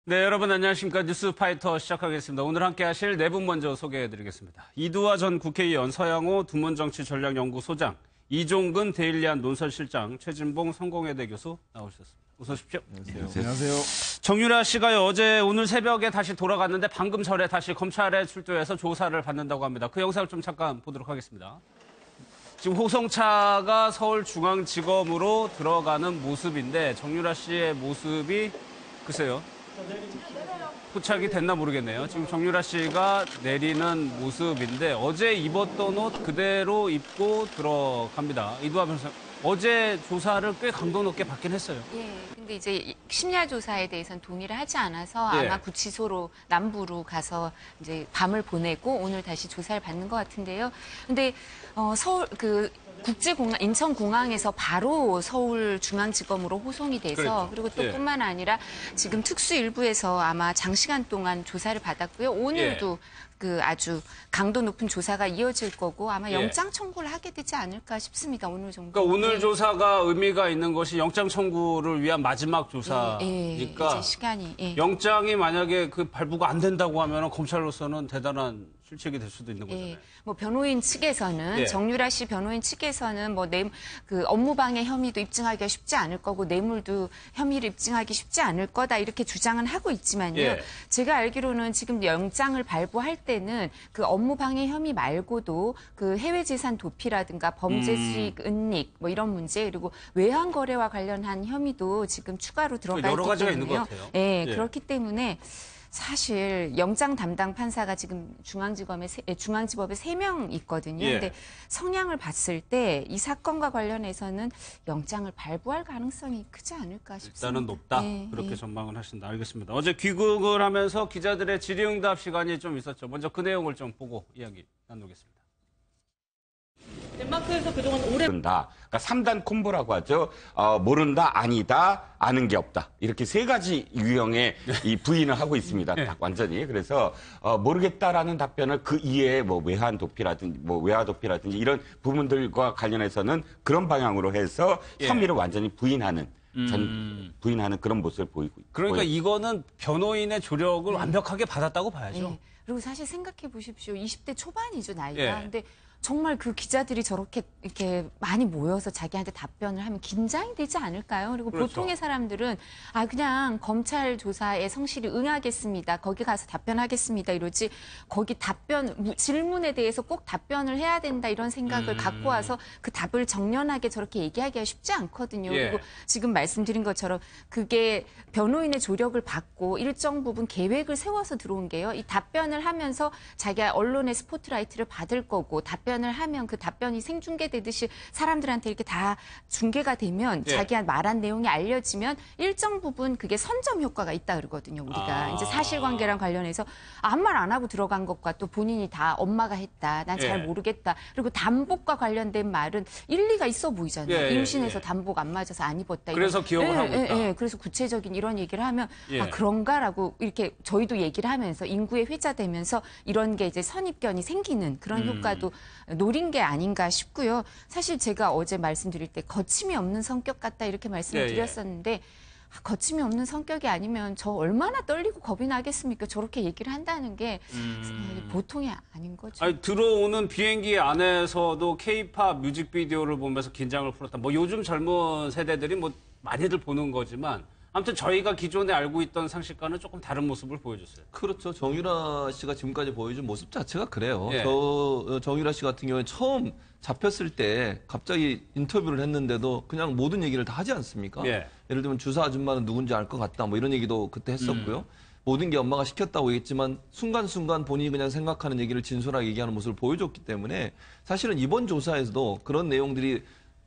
네, 여러분 안녕하십니까. 뉴스파이터 시작하겠습니다. 오늘 함께 하실 네 분 먼저 소개해드리겠습니다. 이두화 전 국회의원, 서양호 두문정치전략연구소장, 이종근 데일리안 논설실장, 최진봉 성공회대 교수 나오셨습니다. 어서 오십시오. 안녕하세요. 정유라 씨가요, 오늘 새벽에 다시 돌아갔는데 방금 전에 다시 검찰에 출두해서 조사를 받는다고 합니다. 그 영상을 좀 잠깐 보도록 하겠습니다. 지금 호송차가 서울중앙지검으로 들어가는 모습인데 정유라 씨의 모습이 글쎄요. 포착이 됐나 모르겠네요. 지금 정유라 씨가 내리는 모습인데 어제 입었던 옷 그대로 입고 들어갑니다. 이두화 변호사, 어제 조사를 꽤 강도 높게 받긴 했어요. 예, 근데 이제 심야 조사에 대해서는 동의를 하지 않아서 예. 아마 구치소로 남부로 가서 이제 밤을 보내고 오늘 다시 조사를 받는 것 같은데요. 근데 서울 국제공항 인천공항에서 바로 서울중앙지검으로 호송이 돼서 그랬죠. 그리고 또 예. 뿐만 아니라 지금 특수일부에서 아마 장시간 동안 조사를 받았고요. 오늘도 아주 강도 높은 조사가 이어질 거고 아마 예. 영장 청구를 하게 되지 않을까 싶습니다. 오늘 정도. 그러니까 오늘 예. 조사가 의미가 있는 것이 영장 청구를 위한 마지막 조사니까 이제 시간이 영장이 만약에 그 발부가 안 된다고 하면 검찰로서는 대단한 실책이 될 수도 있는 거잖아요. 뭐 변호인 측에서는 예. 정유라 씨 변호인 측에서는 뭐 업무방해 혐의도 입증하기가 쉽지 않을 거고 뇌물도 혐의를 입증하기 쉽지 않을 거다 이렇게 주장은 하고 있지만요. 예. 제가 알기로는 지금 영장을 발부할 때는 그 업무방해 혐의 말고도 그 해외재산 도피라든가 범죄 수익 은닉 뭐 이런 문제 그리고 외환 거래와 관련한 혐의도 지금 추가로 들어가 여러 있기 가지가 있는 때문에요. 것 같아요. 예, 예. 그렇기 때문에. 사실 영장 담당 판사가 지금 중앙지법에 3명 있거든요. 예. 근데 성향을 봤을 때 이 사건과 관련해서는 영장을 발부할 가능성이 크지 않을까 싶습니다. 일단은 높다. 네, 그렇게 네. 전망을 하신다. 알겠습니다. 어제 귀국을 하면서 기자들의 질의응답 시간이 좀 있었죠. 먼저 그 내용을 좀 보고 이야기 나누겠습니다. 덴마크에서 그동안 오래 모른다. 그러니까 3단 콤보라고 하죠. 모른다, 아니다, 아는 게 없다. 이렇게 세 가지 유형의 이 부인을 하고 있습니다. 딱 완전히. 그래서 모르겠다라는 답변을 그 이외에 뭐 외환 도피라든지 뭐 외화 도피라든지 이런 부분들과 관련해서는 그런 방향으로 해서 혐의를 완전히 부인하는 부인하는 그런 모습을 보이고 있고. 그러니까 이거는 변호인의 조력을 완벽하게 받았다고 봐야죠. 예. 그리고 사실 생각해 보십시오. 20대 초반이죠, 나이가. 예. 근데 정말 그 기자들이 저렇게 이렇게 많이 모여서 자기한테 답변을 하면 긴장이 되지 않을까요? 그리고 그렇죠. 보통의 사람들은 그냥 검찰 조사에 성실히 응하겠습니다. 거기 가서 답변하겠습니다. 이러지 거기 질문에 대해서 꼭 답변을 해야 된다 이런 생각을 갖고 와서 그 답을 정연하게 저렇게 얘기하기가 쉽지 않거든요. 예. 그리고 지금 말씀드린 것처럼 그게 변호인의 조력을 받고 일정 부분 계획을 세워서 들어온 게요. 이 답변을 하면서 자기가 언론의 스포트라이트를 받을 거고 답변을 하면 그 답변이 생중계되듯이 사람들한테 이렇게 다 중계가 되면 예. 자기가 말한 내용이 알려지면 일정 부분 그게 선점 효과가 있다 그러거든요. 우리가 이제 사실관계랑 관련해서 아무 말 안 하고 들어간 것과 또 본인이 다 엄마가 했다. 난 잘 예. 모르겠다. 그리고 담복과 관련된 말은 일리가 있어 보이잖아요. 예, 예, 임신해서 예. 담복 안 맞아서 안 입었다. 그래서 기억을 하고 있다. 그래서 구체적인 이런 얘기를 하면 예. 그런가라고 이렇게 저희도 얘기를 하면서 인구에 회자되면서 이런 게 이제 선입견이 생기는 그런 효과도 노린 게 아닌가 싶고요. 사실 제가 어제 말씀드릴 때 거침이 없는 성격 같다 이렇게 말씀을 예, 예. 드렸었는데 거침이 없는 성격이 아니면 저 얼마나 떨리고 겁이 나겠습니까? 저렇게 얘기를 한다는 게 보통이 아닌 거죠. 아니, 들어오는 비행기 안에서도 K-팝 뮤직비디오를 보면서 긴장을 풀었다. 뭐 요즘 젊은 세대들이 뭐 많이들 보는 거지만 아무튼 저희가 기존에 알고 있던 상식과는 조금 다른 모습을 보여줬어요. 그렇죠. 정유라 씨가 지금까지 보여준 모습 자체가 그래요. 예. 정유라 씨 같은 경우에 처음 잡혔을 때 갑자기 인터뷰를 했는데도 그냥 모든 얘기를 다 하지 않습니까? 예. 예를 들면 주사 아줌마는 누군지 알 것 같다. 뭐 이런 얘기도 그때 했었고요. 모든 게 엄마가 시켰다고 얘기했지만 순간순간 본인이 그냥 생각하는 얘기를 진솔하게 얘기하는 모습을 보여줬기 때문에 사실은 이번 조사에서도 그런 내용들이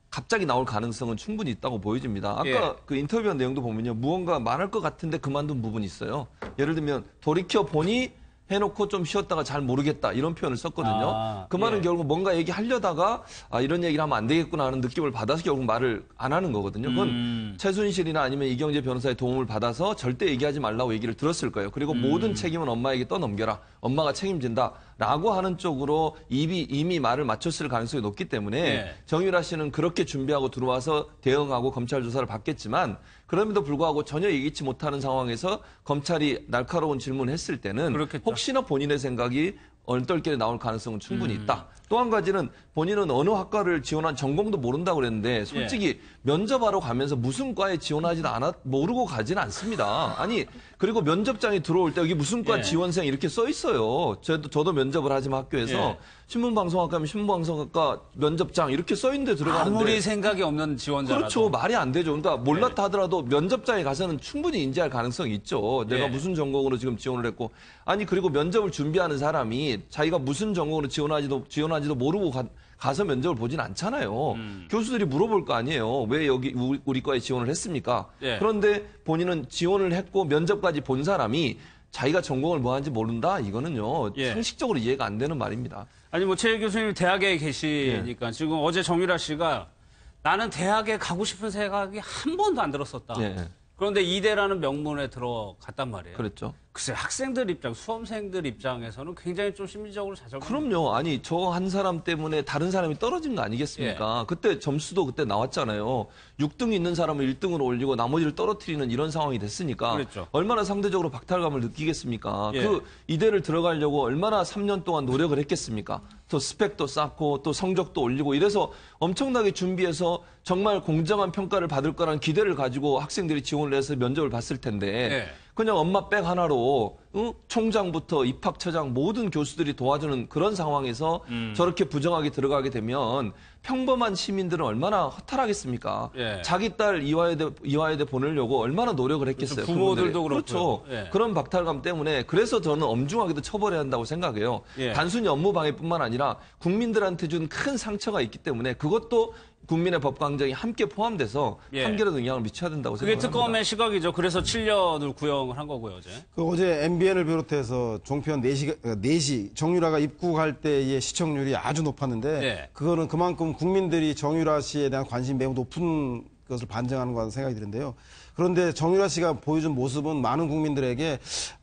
갑자기 나올 가능성은 충분히 있다고 보여집니다. 아까 예. 그 인터뷰한 내용도 보면요. 무언가 말할 것 같은데 그만둔 부분이 있어요. 예를 들면 돌이켜 보니 해놓고 좀 쉬었다가 잘 모르겠다 이런 표현을 썼거든요. 그 말은 예. 결국 뭔가 얘기하려다가 이런 얘기를 하면 안 되겠구나 하는 느낌을 받아서 결국 말을 안 하는 거거든요. 그건 최순실이나 아니면 이경재 변호사의 도움을 받아서 절대 얘기하지 말라고 얘기를 들었을 거예요. 그리고 모든 책임은 엄마에게 떠넘겨라. 엄마가 책임진다. 라고 하는 쪽으로 이미 말을 맞췄을 가능성이 높기 때문에 예. 정유라 씨는 그렇게 준비하고 들어와서 대응하고 검찰 조사를 받겠지만 그럼에도 불구하고 전혀 예기치 못하는 상황에서 검찰이 날카로운 질문을 했을 때는 그렇겠죠. 혹시나 본인의 생각이 얼떨결에 나올 가능성은 충분히 있다. 또 한 가지는 본인은 어느 학과를 지원한 전공도 모른다고 그랬는데 솔직히 면접하러 가면서 무슨 과에 지원하지도 모르고 가지는 않습니다. 아니 그리고 면접장에 들어올 때 여기 무슨 과 예. 지원생 이렇게 써 있어요. 저도 면접을 하지만 학교에서 예. 신문방송학과 하면 신문방송학과 면접장 이렇게 써 있는데 들어가는데 아무리 생각이 없는 지원자라도. 그렇죠. 말이 안 되죠. 그러니까 몰랐다 하더라도 면접장에 가서는 충분히 인지할 가능성이 있죠. 내가 예. 무슨 전공으로 지금 지원을 했고. 아니, 그리고 면접을 준비하는 사람이 자기가 무슨 전공으로 지원하지도 모르고 가서 면접을 보진 않잖아요. 교수들이 물어볼 거 아니에요. 왜 여기 우리 과에 지원을 했습니까? 예. 그런데 본인은 지원을 했고 면접까지 본 사람이 자기가 전공을 뭐 하는지 모른다? 이거는요. 예. 상식적으로 이해가 안 되는 말입니다. 아니 뭐 최 교수님 대학에 계시니까 지금 어제 정유라 씨가 나는 대학에 가고 싶은 생각이 한 번도 안 들었었다. 예. 그런데 이대라는 명문에 들어갔단 말이에요. 그랬죠. 글쎄 학생들 입장, 수험생들 입장에서는 굉장히 좀 심리적으로 좌절감. 그럼요. 아니 저 한 사람 때문에 다른 사람이 떨어진 거 아니겠습니까? 그때 점수도 그때 나왔잖아요. 6등 있는 사람을 1등으로 올리고 나머지를 떨어뜨리는 이런 상황이 됐으니까 그랬죠. 얼마나 상대적으로 박탈감을 느끼겠습니까? 예. 그 이대를 들어가려고 얼마나 3년 동안 노력을 했겠습니까? 또 스펙도 쌓고 또 성적도 올리고 이래서 엄청나게 준비해서 정말 공정한 평가를 받을 거라는 기대를 가지고 학생들이 지원을 해서 면접을 봤을 텐데 예. 그냥 엄마 백 하나로 총장부터 입학처장 모든 교수들이 도와주는 그런 상황에서 저렇게 부정하게 들어가게 되면 평범한 시민들은 얼마나 허탈하겠습니까? 예. 자기 딸 이화여대 보내려고 얼마나 노력을 했겠어요. 그렇죠. 부모들도 그분들이. 그렇고요. 그렇죠. 예. 그런 박탈감 때문에 그래서 저는 엄중하게도 처벌해야 한다고 생각해요. 예. 단순히 업무 방해뿐만 아니라 국민들한테 준 큰 상처가 있기 때문에 그것도 국민의 법 강정이 함께 포함돼서 예. 판결에도 영향을 미쳐야 된다고 그게 생각합니다. 특검의 시각이죠. 그래서 7년을 구형을 한 거고요, 어제. 어제 MBN을 비롯해서 종편 4시 정유라가 입국할 때의 시청률이 아주 높았는데 예. 그거는 그만큼 국민들이 정유라 씨에 대한 관심이 매우 높은 것을 반증하는 거라는 생각이 드는데요. 그런데 정유라 씨가 보여준 모습은 많은 국민들에게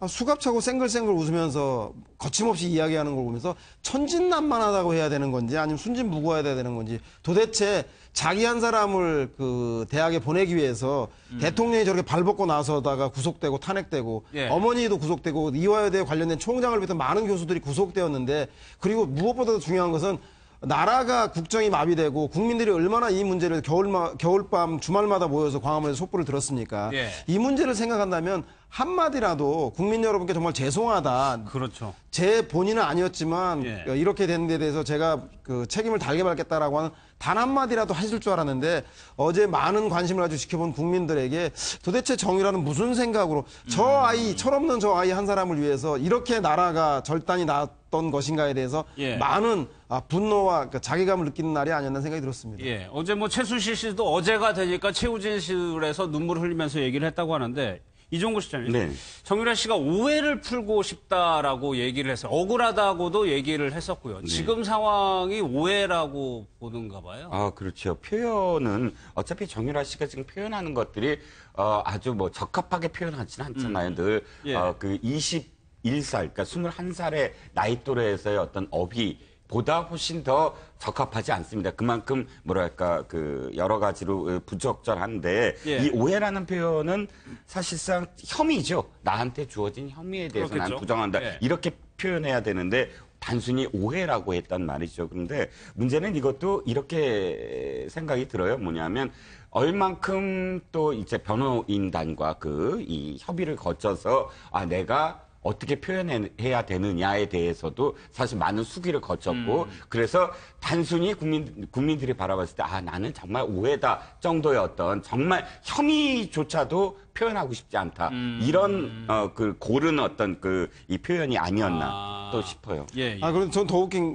수갑차고 생글생글 웃으면서 거침없이 이야기하는 걸 보면서 천진난만하다고 해야 되는 건지 아니면 순진무구해야 되는 건지 도대체 자기 한 사람을 그 대학에 보내기 위해서 대통령이 저렇게 발벗고 나서다가 구속되고 탄핵되고 예. 어머니도 구속되고 이화여대에 관련된 총장을 비롯한 많은 교수들이 구속되었는데 그리고 무엇보다도 중요한 것은 나라가 국정이 마비되고 국민들이 얼마나 이 문제를 겨울밤 주말마다 모여서 광화문에서 속보를 들었습니까? 예. 이 문제를 생각한다면 한마디라도 국민 여러분께 정말 죄송하다. 그렇죠. 제 본인은 아니었지만 예. 이렇게 된 데 대해서 제가 그 책임을 달게 받겠다라고 하는 단 한마디라도 하실 줄 알았는데 어제 많은 관심을 가지고 지켜본 국민들에게 도대체 정의라는 무슨 생각으로 저 아이, 철없는 저 아이 한 사람을 위해서 이렇게 나라가 절단이 났던 것인가에 대해서 예. 많은 분노와 자괴감을 느끼는 날이 아니었나 생각이 들었습니다. 예. 어제 뭐 최순실 씨도 어제가 되니까 최우진실에서 눈물을 흘리면서 얘기를 했다고 하는데 이종구 시장님, 네. 정유라 씨가 오해를 풀고 싶다라고 얘기를 해서 억울하다고도 얘기를 했었고요. 지금 상황이 오해라고 보는가 봐요. 아, 그렇죠. 표현은 어차피 정유라 씨가 지금 표현하는 것들이 아주 뭐 적합하게 표현하지는 않잖아요. 늘 예. 그 21살, 그러니까 21살의 나이 또래에서의 어떤 어휘 보다 훨씬 더 적합하지 않습니다. 그만큼 뭐랄까 그 여러 가지로 부적절한데 예. 이 오해라는 표현은 사실상 혐의죠. 나한테 주어진 혐의에 대해서 그렇겠죠. 난 부정한다. 예. 이렇게 표현해야 되는데 단순히 오해라고 했단 말이죠. 그런데 문제는 이것도 이렇게 생각이 들어요. 뭐냐면 얼만큼 또 이제 변호인단과 그 이 협의를 거쳐서 내가 어떻게 표현해야 되느냐에 대해서도 사실 많은 수기를 거쳤고 그래서 단순히 국민들이 바라봤을 때 나는 정말 오해다 정도의 어떤 정말 혐의조차도 표현하고 싶지 않다 이런 그 고른 어떤 그 이 표현이 아니었나 또 싶어요. 예, 예. 그런데 전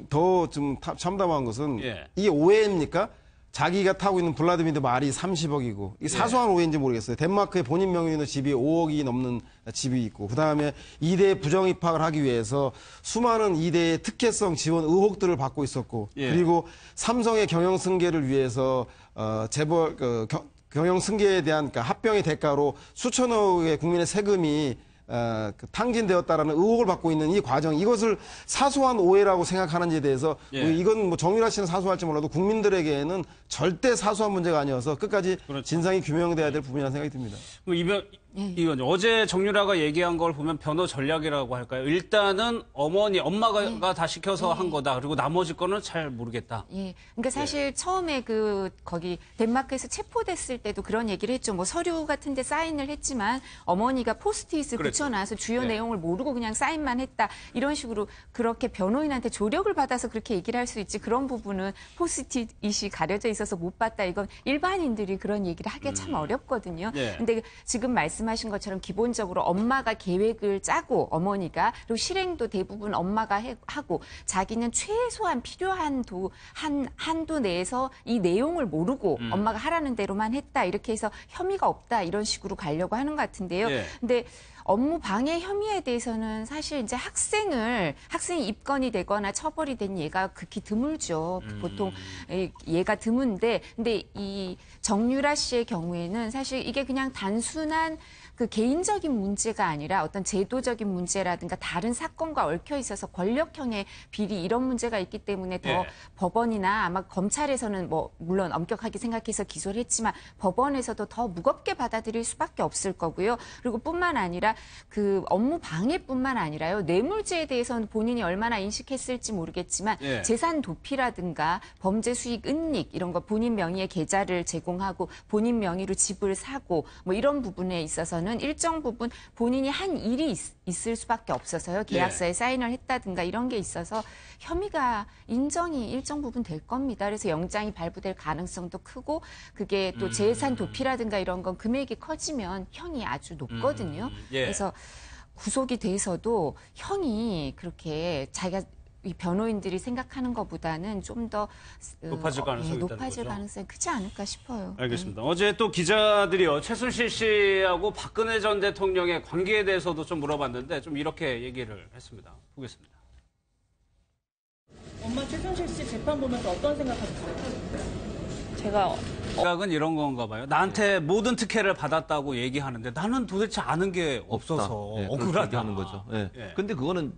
더 좀 참담한 것은 예. 이게 오해입니까? 자기가 타고 있는 블라디미르 말이 30억이고 이 사소한 오해인지 모르겠어요. 덴마크의 본인 명의의 있는 집이 5억이 넘는 집이 있고 그다음에 이대 부정 입학을 하기 위해서 수많은 이대의 특혜성 지원 의혹들을 받고 있었고 예. 그리고 삼성의 경영 승계를 위해서 재벌 경영 승계에 대한 그러니까 합병의 대가로 수천억의 국민의 세금이 그 탕진되었다라는 의혹을 받고 있는 이 과정, 이것을 사소한 오해라고 생각하는지에 대해서 예. 이건 뭐 정유라 씨는 사소할지 몰라도 국민들에게는 절대 사소한 문제가 아니어서 끝까지 그렇죠. 진상이 규명돼야 될 부분이라는 생각이 듭니다. 이건 어제 정유라가 얘기한 걸 보면 변호 전략이라고 할까요? 일단은 엄마가 다 시켜서 한 거다. 그리고 나머지 거는 잘 모르겠다. 예. 그러니까 사실 처음에 거기 덴마크에서 체포됐을 때도 그런 얘기를 했죠. 뭐 서류 같은 데 사인을 했지만 어머니가 포스트잇을 그랬죠. 붙여놔서 주요 네. 내용을 모르고 그냥 사인만 했다. 이런 식으로 그렇게 변호인한테 조력을 받아서 그렇게 얘기를 할 수 있지. 그런 부분은 포스트잇이 가려져 있어서 못 봤다. 이건 일반인들이 그런 얘기를 하기가 참 어렵거든요. 네. 근데 지금 말씀하신 것처럼 기본적으로 엄마가 계획을 짜고 어머니가 그리고 실행도 대부분 엄마가 하고 자기는 최소한 필요한 한도 내에서 이 내용을 모르고 엄마가 하라는 대로만 했다. 이렇게 해서 혐의가 없다. 이런 식으로 가려고 하는 것 같은데요. 예. 근데 업무 방해 혐의에 대해서는 사실 이제 학생이 입건이 되거나 처벌이 된 예가 극히 드물죠. 보통 예가 드문데, 근데 이 정유라 씨의 경우에는 사실 이게 그냥 단순한 그 개인적인 문제가 아니라 어떤 제도적인 문제라든가 다른 사건과 얽혀 있어서 권력형의 비리 이런 문제가 있기 때문에 더 예. 법원이나 아마 검찰에서는 뭐 물론 엄격하게 생각해서 기소를 했지만 법원에서도 더 무겁게 받아들일 수밖에 없을 거고요. 그리고 뿐만 아니라 그 업무 방해뿐만 아니라요. 뇌물죄에 대해서는 본인이 얼마나 인식했을지 모르겠지만 예. 재산 도피라든가 범죄 수익 은닉 이런 거 본인 명의의 계좌를 제공하고 본인 명의로 집을 사고 뭐 이런 부분에 있어서는 일정 부분 본인이 한 일이 있을 수밖에 없어서요. 계약서에 사인을 했다든가 이런 게 있어서 혐의가 인정이 일정 부분 될 겁니다. 그래서 영장이 발부될 가능성도 크고 그게 또 재산 도피라든가 이런 건 금액이 커지면 형이 아주 높거든요. 예. 그래서 구속이 돼서도 형이 그렇게 자기가 이 변호인들이 생각하는 것보다는 좀 더 높아질 가능성이 있다는 높아질 거죠? 가능성이 크지 않을까 싶어요. 알겠습니다. 어제 또 기자들이요. 최순실 씨하고 박근혜 전 대통령의 관계에 대해서도 좀 물어봤는데 좀 이렇게 얘기를 했습니다. 보겠습니다. 엄마 최순실 씨 재판 보면서 어떤 생각하셨어요? 제가 생각은 이런 건가 봐요. 나한테 모든 특혜를 받았다고 얘기하는데 나는 도대체 아는 게 없어서 예, 그렇게 억울하다. 얘기하는 거죠. 예. 예. 근데 그거는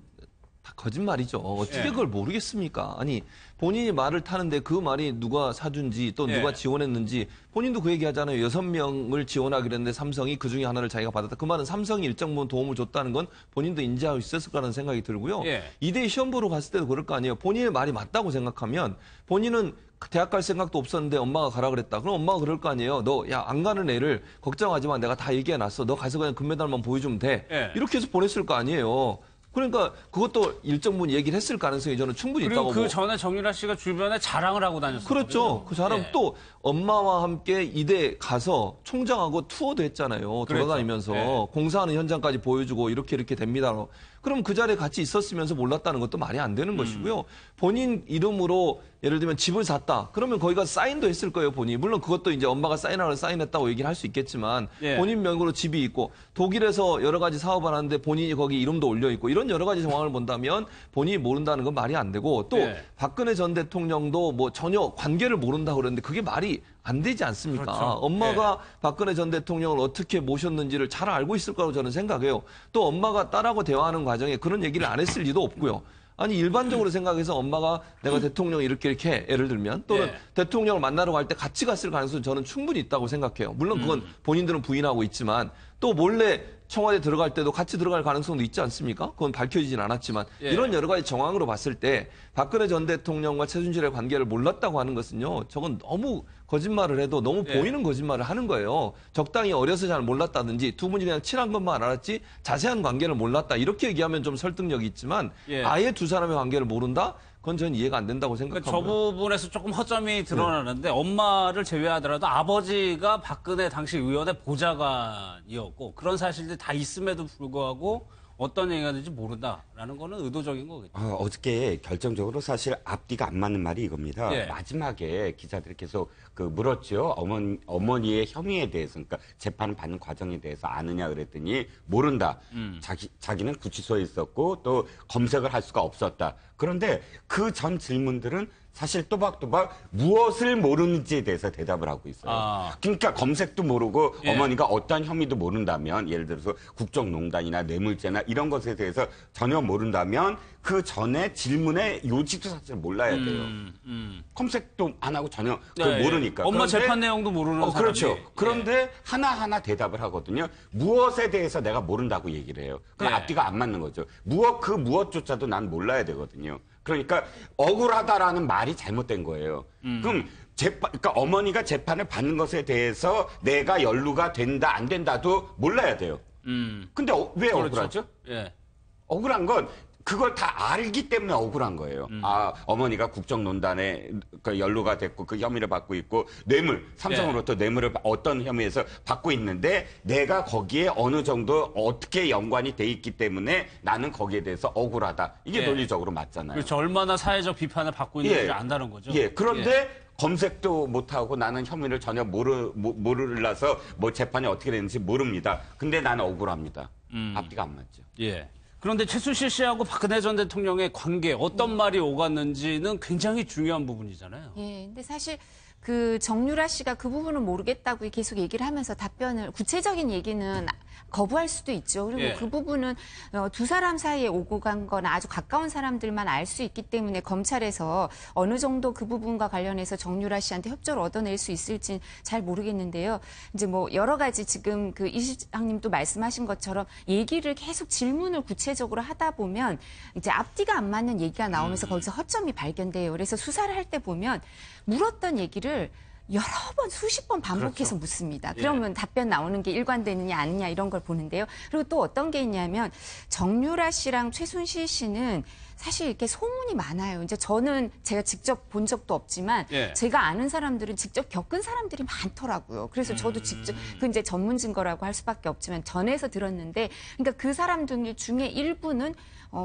다 거짓말이죠. 어떻게 예. 그걸 모르겠습니까? 아니 본인이 말을 타는데 그 말이 누가 사준지 또 누가 예. 지원했는지 본인도 그 얘기 하잖아요. 6명을 지원하기로 했는데 삼성이 그중에 하나를 자기가 받았다. 그 말은 삼성이 일정 부분 도움을 줬다는 건 본인도 인지하고 있었을 거라는 생각이 들고요. 예. 이대 시험 보러 갔을 때도 그럴 거 아니에요. 본인의 말이 맞다고 생각하면 본인은 대학 갈 생각도 없었는데 엄마가 가라 그랬다. 그럼 엄마가 그럴 거 아니에요. 너 야 안 가는 애를 걱정하지 마. 내가 다 얘기해놨어. 너 가서 그냥 금메달만 보여주면 돼. 예. 이렇게 해서 보냈을 거 아니에요. 그러니까 그것도 일정 부분 얘기를 했을 가능성이 저는 충분히 그리고 있다고 그 뭐. 전에 정유라 씨가 주변에 자랑을 하고 다녔어요. 그렇죠. 그 사람 또 엄마와 함께 이대 가서 총장하고 투어도 했잖아요. 그랬죠. 돌아다니면서 네. 공사하는 현장까지 보여주고 이렇게 됩니다. 그럼 그 자리에 같이 있었으면서 몰랐다는 것도 말이 안 되는 것이고요. 본인 이름으로 예를 들면 집을 샀다. 그러면 거기 가서 사인도 했을 거예요, 본인이. 물론 그것도 이제 엄마가 사인하라고 사인했다고 얘기를 할 수 있겠지만 예. 본인 명의로 집이 있고 독일에서 여러 가지 사업을 하는데 본인이 거기 이름도 올려 있고 이런 여러 가지 상황을 본다면 본인이 모른다는 건 말이 안 되고 또 예. 박근혜 전 대통령도 뭐 전혀 관계를 모른다고 그러는데 그게 말이 안 되지 않습니까? 그렇죠. 엄마가 박근혜 전 대통령을 어떻게 모셨는지를 잘 알고 있을 거라고 저는 생각해요. 또 엄마가 딸하고 대화하는 과정에 그런 얘기를 안 했을 리도 없고요. 아니 일반적으로 생각해서 엄마가 내가 대통령 이렇게 해 예를 들면 또는 예. 대통령을 만나러 갈 때 같이 갔을 가능성이 저는 충분히 있다고 생각해요. 물론 그건 본인들은 부인하고 있지만 또 몰래 청와대 들어갈 때도 같이 들어갈 가능성도 있지 않습니까? 그건 밝혀지진 않았지만 예. 이런 여러 가지 정황으로 봤을 때 박근혜 전 대통령과 최순실의 관계를 몰랐다고 하는 것은요. 저건 너무 거짓말을 해도 너무 예. 보이는 거짓말을 하는 거예요. 적당히 어려서 잘 몰랐다든지 두 분이 그냥 친한 것만 알았지 자세한 관계를 몰랐다. 이렇게 얘기하면 좀 설득력이 있지만 예. 아예 두 사람의 관계를 모른다? 그건 저는 이해가 안 된다고 그러니까 생각합니다. 저 부분에서 조금 허점이 드러나는데 엄마를 제외하더라도 아버지가 박근혜 당시 의원의 보좌관이었고 그런 사실들이 다 있음에도 불구하고 어떤 얘기가 되는지 모른다라는 거는 의도적인 거겠죠. 어저께 결정적으로 사실 앞뒤가 안 맞는 말이 이겁니다. 예. 마지막에 기자들이 계속 물었죠. 어머니의 혐의에 대해서, 그러니까 재판을 받는 과정에 대해서 아느냐 그랬더니 모른다. 자기는 구치소에 있었고 또 검색을 할 수가 없었다. 그런데 그 전 질문들은 사실 또박또박 무엇을 모르는지에 대해서 대답을 하고 있어요. 그러니까 검색도 모르고 예. 어머니가 어떤 혐의도 모른다면 예를 들어서 국정농단이나 뇌물죄나 이런 것에 대해서 전혀 모른다면 그 전에 질문의 요지도 사실 몰라야 돼요. 검색도 안 하고 전혀 그걸 네, 모르니까. 엄마 그런데 재판 내용도 모르는 사람이. 그렇죠. 그런데 하나하나 대답을 하거든요. 무엇에 대해서 내가 모른다고 얘기를 해요. 그럼 네. 앞뒤가 안 맞는 거죠. 무엇조차도 난 몰라야 되거든요. 그러니까 억울하다라는 말이 잘못된 거예요. 그럼 그러니까 어머니가 재판을 받는 것에 대해서 내가 연루가 된다 안 된다도 몰라야 돼요. 근데 왜 그렇죠. 억울하죠? 예. 억울한 건 그걸 다 알기 때문에 억울한 거예요. 어머니가 국정농단에 연루가 됐고 그 혐의를 받고 있고 삼성으로부터 뇌물을 어떤 혐의에서 받고 있는데 내가 거기에 어느 정도 어떻게 연관이 돼 있기 때문에 나는 거기에 대해서 억울하다. 이게 논리적으로 맞잖아요. 그렇죠. 얼마나 사회적 비판을 받고 있는지를 안다는 거죠. 그런데 검색도 못하고 나는 혐의를 전혀 모르라서 뭐 재판이 어떻게 되는지 모릅니다. 근데 나는 억울합니다. 앞뒤가 안 맞죠. 예. 그런데 최순실 씨하고 박근혜 전 대통령의 관계, 어떤 말이 오갔는지는 굉장히 중요한 부분이잖아요. 예, 근데 사실 그 정유라 씨가 그 부분은 모르겠다고 계속 얘기를 하면서 구체적인 얘기는 거부할 수도 있죠. 그리고 예. 그 부분은 두 사람 사이에 오고 간 건 아주 가까운 사람들만 알 수 있기 때문에 검찰에서 어느 정도 그 부분과 관련해서 정유라 씨한테 협조를 얻어낼 수 있을지 잘 모르겠는데요. 이제 뭐 여러 가지 지금 그 이 시장님도 말씀하신 것처럼 얘기를 계속 질문을 구체적으로 하다 보면 이제 앞뒤가 안 맞는 얘기가 나오면서 거기서 허점이 발견돼요. 그래서 수사를 할 때 보면 물었던 얘기를 여러 번, 수십 번 반복해서 묻습니다. 그러면 답변 나오는 게 일관되느냐 아니냐 이런 걸 보는데요. 그리고 또 어떤 게 있냐면 정유라 씨랑 최순실 씨는 사실 이렇게 소문이 많아요. 이제 저는 제가 직접 본 적도 없지만 제가 아는 사람들은 직접 겪은 사람들이 많더라고요. 그래서 저도 직접 그 이제 전문 증거라고 할 수밖에 없지만 전해서 들었는데 그러니까 그 사람들 중에 일부는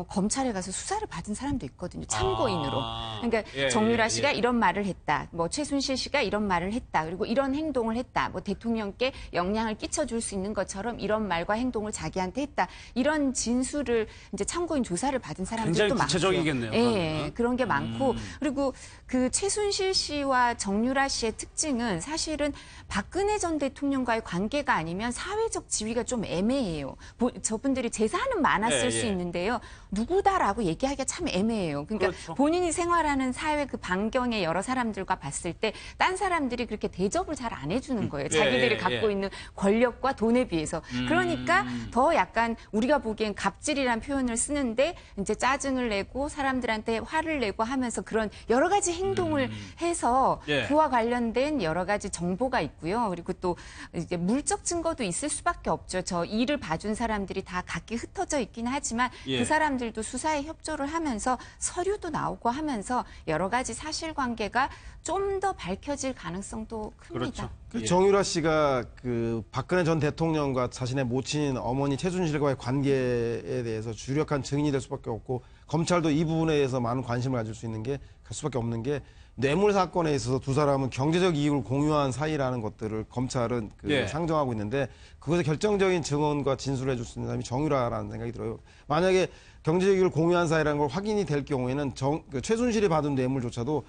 검찰에 가서 수사를 받은 사람도 있거든요. 참고인으로. 그러니까 정유라 씨가 이런 말을 했다. 뭐 최순실 씨가 이런 말을 했다. 그리고 이런 행동을 했다. 뭐 대통령께 영향을 끼쳐줄 수 있는 것처럼 이런 말과 행동을 자기한테 했다. 이런 진술을 이제 참고인 조사를 받은 사람들도 굉장히 많고요. 구체적이겠네요. 예, 그런 게 많고 그리고 그 최순실 씨와 정유라 씨의 특징은 사실은 박근혜 전 대통령과의 관계가 아니면 사회적 지위가 좀 애매해요. 저분들이 재산은 많았을 수 있는데요. 누구다라고 얘기하기가 참 애매해요. 그러니까 그렇죠. 본인이 생활하는 사회 그 반경의 여러 사람들과 봤을 때 딴 사람들이 그렇게 대접을 잘 안 해주는 거예요. 자기들이 갖고 있는 권력과 돈에 비해서. 그러니까 더 약간 우리가 보기엔 갑질이란 표현을 쓰는데 이제 짜증을 내고 사람들한테 화를 내고 하면서 그런 여러 가지 행동을 해서 그와 관련된 여러 가지 정보가 있고요. 그리고 또 이제 물적 증거도 있을 수밖에 없죠. 저 일을 봐준 사람들이 다 각기 흩어져 있긴 하지만 그 사람들도 수사에 협조를 하면서 서류도 나오고 하면서 여러 가지 사실관계가 좀 더 밝혀질 가능성도 큽니다. 그렇죠. 정유라 씨가 그 박근혜 전 대통령과 자신의 모친 어머니 최순실과의 관계에 대해서 주력한 증인이 될 수밖에 없고 검찰도 이 부분에 대해서 많은 관심을 가질 수 있는 게 갈 수밖에 없는 게 뇌물 사건에 있어서 두 사람은 경제적 이익을 공유한 사이라는 것들을 검찰은 상정하고 있는데 그것에 결정적인 증언과 진술을 해줄 수 있는 사람이 정유라라는 생각이 들어요. 만약에 경제적 이익을 공유한 사이라는 걸 확인이 될 경우에는 최순실이 받은 뇌물조차도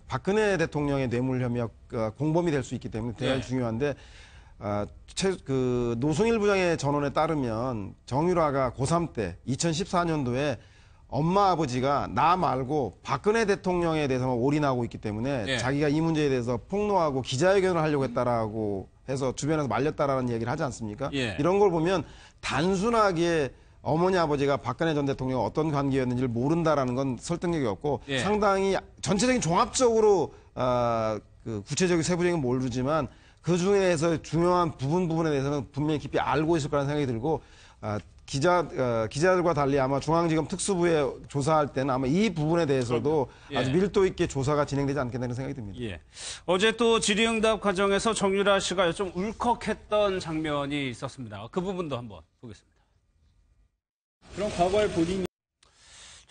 박근혜 대통령의 뇌물 혐의와 공범이 될 수 있기 때문에 대단히 중요한데 노승일 부장의 전언에 따르면 정유라가 고3 때 2014년도에 엄마 아버지가 나 말고 박근혜 대통령에 대해서만 올인하고 있기 때문에 자기가 이 문제에 대해서 폭로하고 기자회견을 하려고 했다라고 해서 주변에서 말렸다라는 얘기를 하지 않습니까? 이런 걸 보면 단순하게 어머니 아버지가 박근혜 전 대통령 어떤 관계였는지를 모른다라는 건 설득력이 없고 상당히 전체적인 종합적으로 그 구체적인 세부적인 모르지만 그 중에서 중요한 부분에 대해서는 분명히 깊이 알고 있을 거라는 생각이 들고 기자들과 달리 아마 중앙지검 특수부에 조사할 때는 아마 이 부분에 대해서도 아주 밀도 있게 조사가 진행되지 않겠다는 생각이 듭니다. 어제 또 질의응답 과정에서 정유라 씨가 좀 울컥했던 장면이 있었습니다. 그 부분도 한번 보겠습니다. 그럼 과거에 본인이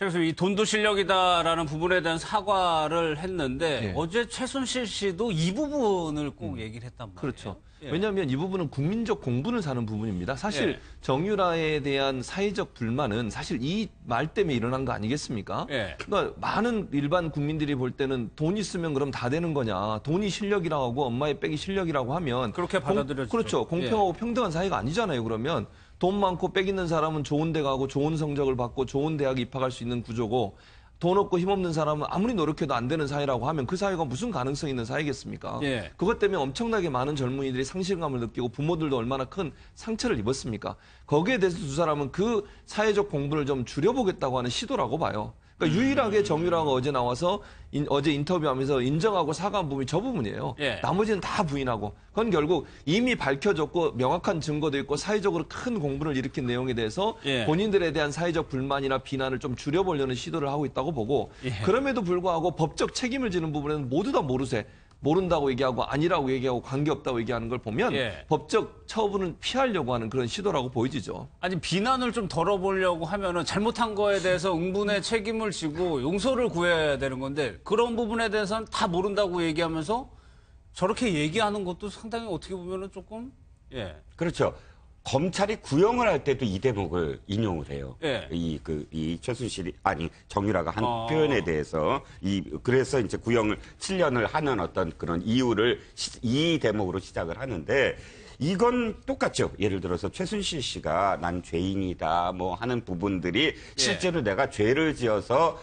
그래서 이 돈도 실력이다라는 부분에 대한 사과를 했는데 예. 어제 최순실 씨도 이 부분을 꼭 얘기를 했단 말이에요. 그렇죠. 예. 왜냐하면 이 부분은 국민적 공분을 사는 부분입니다. 사실 예. 정유라에 대한 사회적 불만은 사실 이 말 때문에 일어난 거 아니겠습니까? 예. 그러니까 많은 일반 국민들이 볼 때는 돈 있으면 그럼 다 되는 거냐. 돈이 실력이라고 하고 엄마의 백이 실력이라고 하면 그렇게 받아들여지죠. 그렇죠. 공평하고 평등한 사회가 아니잖아요. 그러면 돈 많고 백 있는 사람은 좋은 데 가고 좋은 성적을 받고 좋은 대학에 입학할 수 있는 구조고 돈 없고 힘없는 사람은 아무리 노력해도 안 되는 사회라고 하면 그 사회가 무슨 가능성이 있는 사회겠습니까? 예. 그것 때문에 엄청나게 많은 젊은이들이 상실감을 느끼고 부모들도 얼마나 큰 상처를 입었습니까? 거기에 대해서 두 사람은 그 사회적 공분을 좀 줄여보겠다고 하는 시도라고 봐요. 그러니까 유일하게 정유라가 어제 나와서 어제 인터뷰하면서 인정하고 사과한 부분이 저 부분이에요. 예. 나머지는 다 부인하고. 그건 결국 이미 밝혀졌고 명확한 증거도 있고 사회적으로 큰 공분을 일으킨 내용에 대해서 예. 본인들에 대한 사회적 불만이나 비난을 좀 줄여보려는 시도를 하고 있다고 보고 예. 그럼에도 불구하고 법적 책임을 지는 부분에는 모두 다 모른다고 얘기하고 아니라고 얘기하고 관계없다고 얘기하는 걸 보면 예. 법적 처분은 피하려고 하는 그런 시도라고 보여지죠. 아니 비난을 좀 덜어보려고 하면은 잘못한 거에 대해서 응분의 책임을 지고 용서를 구해야 되는 건데 그런 부분에 대해서는 다 모른다고 얘기하면서 저렇게 얘기하는 것도 상당히 어떻게 보면은 조금 예. 그렇죠. 검찰이 구형을 할 때도 이 대목을 인용을 해요. 예. 이 최순실이, 아니, 정유라가 한 표현에 대해서, 그래서 이제 구형을 7년을 하는 어떤 그런 이유를 이 대목으로 시작을 하는데, 이건 똑같죠. 예를 들어서 최순실 씨가 난 죄인이다, 뭐 하는 부분들이 실제로 내가 죄를 지어서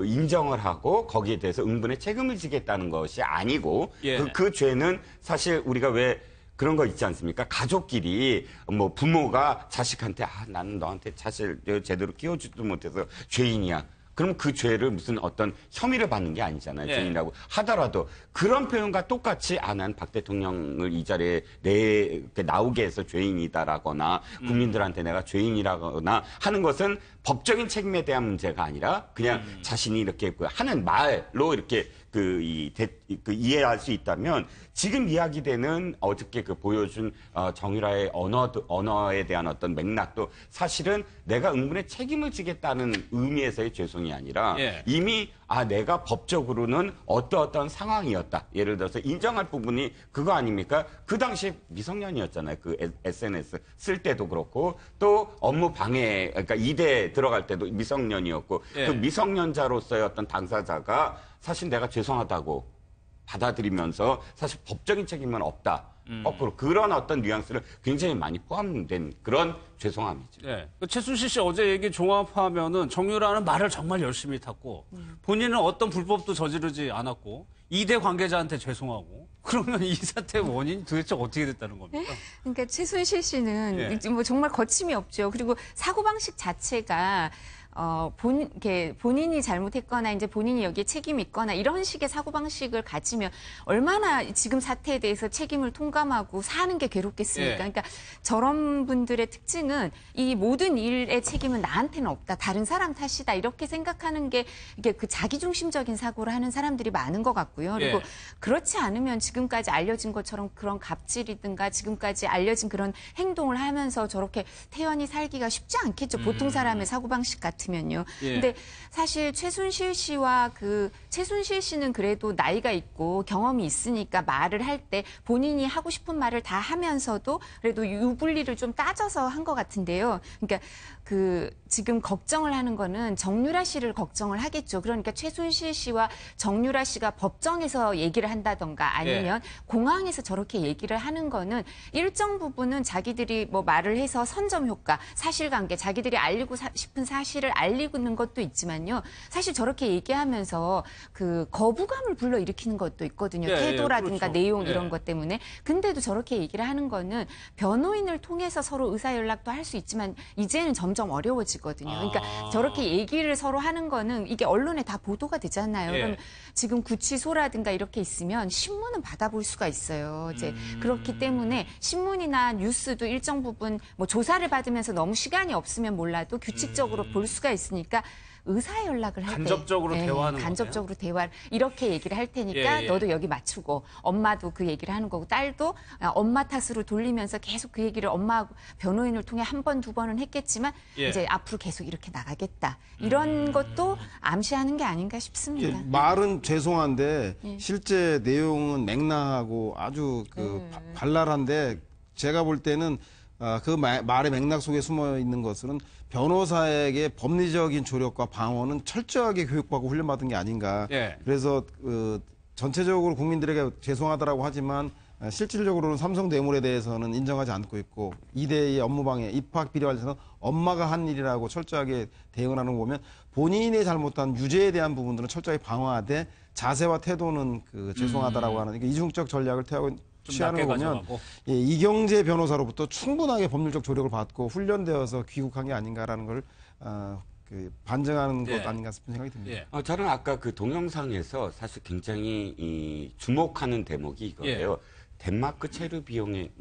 인정을 하고 거기에 대해서 응분의 책임을 지겠다는 것이 아니고, 예. 그 죄는 사실 우리가 왜 그런 거 있지 않습니까? 가족끼리 뭐 부모가 자식한테 나는 너한테 사실 제대로 키워주지도 못해서 죄인이야. 그럼 그 죄를 무슨 어떤 혐의를 받는 게 아니잖아요. 예. 죄인이라고 하더라도 그런 표현과 똑같이 난 박 대통령을 이 자리에 나오게 해서 죄인이다라거나 국민들한테 내가 죄인이라거나 하는 것은 법적인 책임에 대한 문제가 아니라 그냥 자신이 이렇게 하는 말로 이렇게 이해할 수 있다면 지금 이야기되는 어저께 보여준 정유라의 언어에 대한 어떤 맥락도 사실은 내가 응분의 책임을 지겠다는 의미에서의 죄송이 아니라 예. 이미 내가 법적으로는 어떠어떤 상황이었다. 예를 들어서 인정할 부분이 그거 아닙니까? 그 당시 미성년이었잖아요. 그 SNS 쓸 때도 그렇고 또 업무 방해, 그러니까 2대 들어갈 때도 미성년이었고 예. 그 미성년자로서의 어떤 당사자가 사실 내가 죄송하다고 받아들이면서 사실 법적인 책임은 없다. 거꾸로 그런 어떤 뉘앙스를 굉장히 많이 포함된 그런 죄송함이죠. 예. 최순실 씨 어제 얘기 종합하면은 정유라는 말을 정말 열심히 탔고 본인은 어떤 불법도 저지르지 않았고 2대 관계자한테 죄송하고 그러면 이 사태의 원인이 도대체 어떻게 됐다는 겁니까? 그러니까 최순실 씨는 예. 뭐 정말 거침이 없죠. 그리고 사고방식 자체가 본인이 잘못했거나 이제 본인이 여기에 책임이 있거나 이런 식의 사고방식을 가지면 얼마나 지금 사태에 대해서 책임을 통감하고 사는 게 괴롭겠습니까? 예. 그러니까 저런 분들의 특징은 이 모든 일의 책임은 나한테는 없다. 다른 사람 탓이다. 이렇게 생각하는 게 이게 그 자기중심적인 사고를 하는 사람들이 많은 것 같고요. 그리고 예. 그렇지 않으면 지금까지 알려진 것처럼 그런 갑질이든가 지금까지 알려진 그런 행동을 하면서 저렇게 태연히 살기가 쉽지 않겠죠. 보통 사람의 사고방식 같으면요. 예. 근데 사실 최순실 씨와 최순실 씨는 그래도 나이가 있고 경험이 있으니까 말을 할 때 본인이 하고 싶은 말을 다 하면서도 그래도 유불리를 좀 따져서 한 것 같은데요. 그러니까 지금 걱정을 하는 거는 정유라 씨를 걱정을 하겠죠. 그러니까 최순실 씨와 정유라 씨가 법정에서 얘기를 한다던가 아니면 공항에서 저렇게 얘기를 하는 거는 일정 부분은 자기들이 뭐 말을 해서 선점 효과, 사실관계, 자기들이 알리고 싶은 사실을 알리는 것도 있지만요. 사실 저렇게 얘기하면서 거부감을 불러일으키는 것도 있거든요. 예, 태도라든가 그렇죠. 내용 예. 이런 것 때문에. 근데도 저렇게 얘기를 하는 거는 변호인을 통해서 서로 의사연락도 할 수 있지만 이제는 점점 어려워지거든요. 그러니까 저렇게 얘기를 서로 하는 거는 이게 언론에 다 보도가 되잖아요. 예. 그럼 지금 구치소라든가 이렇게 있으면 신문은 받아볼 수가 있어요. 이제 그렇기 때문에 신문이나 뉴스도 일정 부분 뭐 조사를 받으면서 너무 시간이 없으면 몰라도 규칙적으로 볼 수가 수가 있으니까 의사 연락을 할 때 간접적으로 대화하는 간접적으로 대화 이렇게 얘기를 할 테니까 너도 여기 맞추고 엄마도 그 얘기를 하는 거고 딸도 엄마 탓으로 돌리면서 계속 그 얘기를 엄마하고 변호인을 통해 한 번, 두 번은 했겠지만 이제 앞으로 계속 이렇게 나가겠다. 이런 것도 암시하는 게 아닌가 싶습니다. 말은 죄송한데 실제 내용은 맹랑하고 아주 발랄한데 제가 볼 때는 그 말의 맥락 속에 숨어 있는 것은 변호사에게 법리적인 조력과 방어는 철저하게 교육받고 훈련받은 게 아닌가. 그래서 전체적으로 국민들에게 죄송하다라고 하지만 실질적으로는 삼성 뇌물에 대해서는 인정하지 않고 있고 2대의 업무방해, 입학 비리 관련해서는 엄마가 한 일이라고 철저하게 대응하는 거 보면 본인의 잘못한 유죄에 대한 부분들은 철저히 방어하되 자세와 태도는 죄송하다라고 하는 이중적 전략을 취하는 거 보면 이경재 변호사로부터 충분하게 법률적 조력을 받고 훈련되어서 귀국한 게 아닌가라는 걸 반증하는 것 아닌가 싶은 생각이 듭니다. 저는 아까 그 동영상에서 사실 굉장히 주목하는 대목이 이거예요. 덴마크 체류 비용을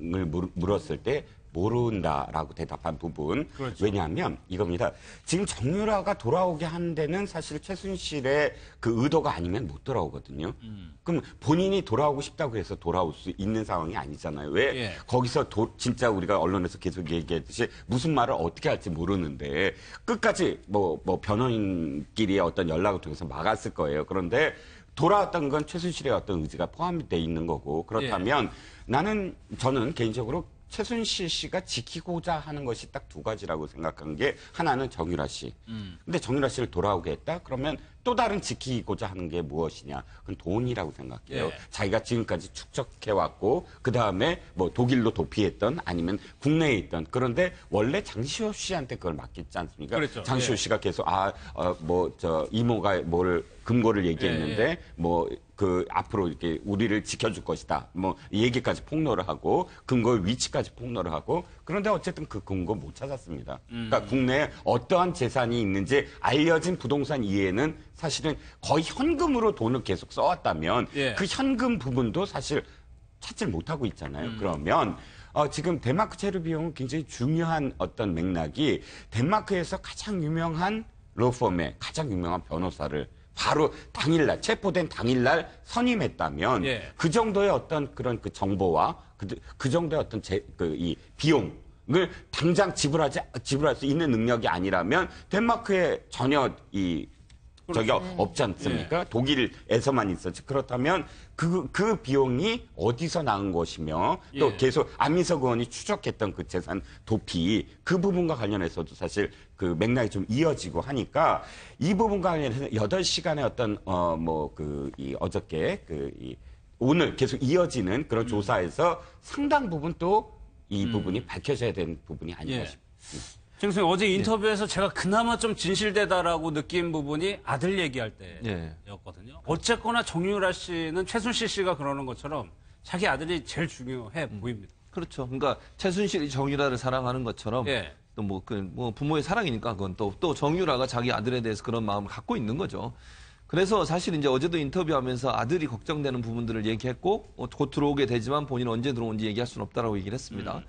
물었을 때 모른다라고 대답한 부분. 그렇죠. 왜냐하면 이겁니다. 지금 정유라가 돌아오게 한 데는 사실 최순실의 그 의도가 아니면 못 돌아오거든요. 그럼 본인이 돌아오고 싶다고 해서 돌아올 수 있는 상황이 아니잖아요. 왜 거기서 진짜 우리가 언론에서 계속 얘기했듯이 무슨 말을 어떻게 할지 모르는데 끝까지 뭐 변호인끼리의 어떤 연락을 통해서 막았을 거예요. 그런데 돌아왔던 건 최순실의 어떤 의지가 포함이 돼 있는 거고 그렇다면 저는 개인적으로 최순실 씨가 지키고자 하는 것이 딱 두 가지라고 생각한 게 하나는 정유라 씨. 근데 정유라 씨를 돌아오게 했다? 그러면 또 다른 지키고자 하는 게 무엇이냐? 그건 돈이라고 생각해요. 자기가 지금까지 축적해왔고 그다음에 뭐 독일로 도피했던 아니면 국내에 있던 그런데 원래 장시호 씨한테 그걸 맡겼지 않습니까? 그렇죠. 장시호 씨가 계속 이모가 금고를 얘기했는데 앞으로 이렇게 우리를 지켜줄 것이다. 이 얘기까지 폭로를 하고 금고의 위치까지 폭로를 하고 그런데 어쨌든 그 금고 못 찾았습니다. 그러니까 국내에 어떠한 재산이 있는지 알려진 부동산 이외에는 사실은 거의 현금으로 돈을 계속 써왔다면 그 현금 부분도 사실 찾질 못하고 있잖아요. 그러면 지금 덴마크 체류 비용은 굉장히 중요한 어떤 맥락이 덴마크에서 가장 유명한 로펌의 가장 유명한 변호사를 바로 당일날 체포된 당일날 선임했다면 그 정도의 어떤 그런 그 정보와 그 정도의 어떤 이 비용을 당장 지불할 수 있는 능력이 아니라면 덴마크에 전혀 없지 않습니까? 독일에서만 있었지. 그렇다면 그 비용이 어디서 나온 것이며 또 계속 안민석 의원이 추적했던 그 재산 도피 그 부분과 관련해서도 사실 그 맥락이 좀 이어지고 하니까 이 부분과 관련해서 8시간의 어떤 어저께 오늘 계속 이어지는 그런 조사에서 상당 부분 또 이 부분이 밝혀져야 되는 부분이 아닌가 싶습니다. 선생님 어제 인터뷰에서 제가 그나마 좀 진실되다라고 느낀 부분이 아들 얘기할 때였거든요. 어쨌거나 정유라 씨는 최순실 씨가 그러는 것처럼 자기 아들이 제일 중요해 보입니다. 그렇죠. 그러니까 최순실이 정유라를 사랑하는 것처럼 또 부모의 사랑이니까 그건 또 정유라가 자기 아들에 대해서 그런 마음을 갖고 있는 거죠. 그래서 사실 이제 어제도 인터뷰하면서 아들이 걱정되는 부분들을 얘기했고 곧 들어오게 되지만 본인은 언제 들어온지 얘기할 수는 없다라고 얘기를 했습니다.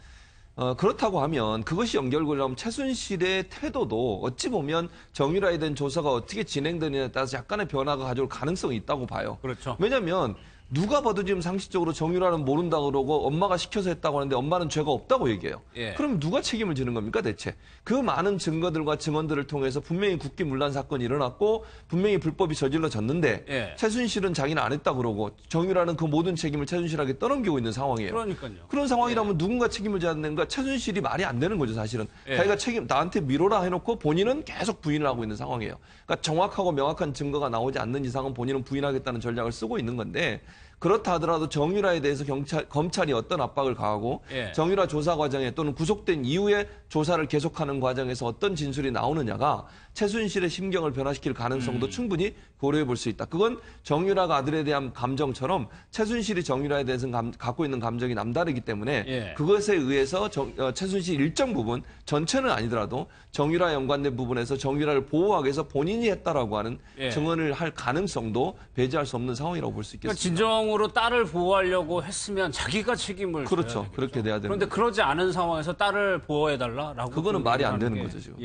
그렇다고 하면 그것이 연결고리라면 최순실의 태도도 어찌 보면 정유라에 대한 조사가 어떻게 진행되느냐에 따라서 약간의 변화가 가져올 가능성이 있다고 봐요. 그렇죠. 왜냐하면 누가 봐도 지금 상식적으로 정유라는 모른다 그러고 엄마가 시켜서 했다고 하는데 엄마는 죄가 없다고 얘기해요. 그럼 누가 책임을 지는 겁니까 대체? 그 많은 증거들과 증언들을 통해서 분명히 국기문란 사건이 일어났고 분명히 불법이 저질러졌는데 최순실은 자기는 안 했다 그러고 정유라는 그 모든 책임을 최순실에게 떠넘기고 있는 상황이에요. 그러니까요. 그런 상황이라면 누군가 책임을 져야 되는가? 최순실이 말이 안 되는 거죠 사실은. 자기가 나한테 미뤄라 해놓고 본인은 계속 부인을 하고 있는 상황이에요. 그러니까 정확하고 명확한 증거가 나오지 않는 이상은 본인은 부인하겠다는 전략을 쓰고 있는 건데 그렇다 하더라도 정유라에 대해서 검찰이 어떤 압박을 가하고 정유라 조사 과정에 또는 구속된 이후에 조사를 계속하는 과정에서 어떤 진술이 나오느냐가 최순실의 심경을 변화시킬 가능성도 충분히 고려해 볼 수 있다. 그건 정유라가 아들에 대한 감정처럼 최순실이 정유라에 대해서 갖고 있는 감정이 남다르기 때문에 그것에 의해서 최순실 일정 부분 전체는 아니더라도 정유라 연관된 부분에서 정유라를 보호하기 위해서 본인이 했다라고 하는 증언을 할 가능성도 배제할 수 없는 상황이라고 볼 수 있겠습니다. 그러니까 진정으로 딸을 보호하려고 했으면 자기가 책임을 그렇죠. 그렇게 돼야 되는 그런데 그러지 않은 상황에서 딸을 보호해달라라고 그거는 말이 안 되는 거죠 지금.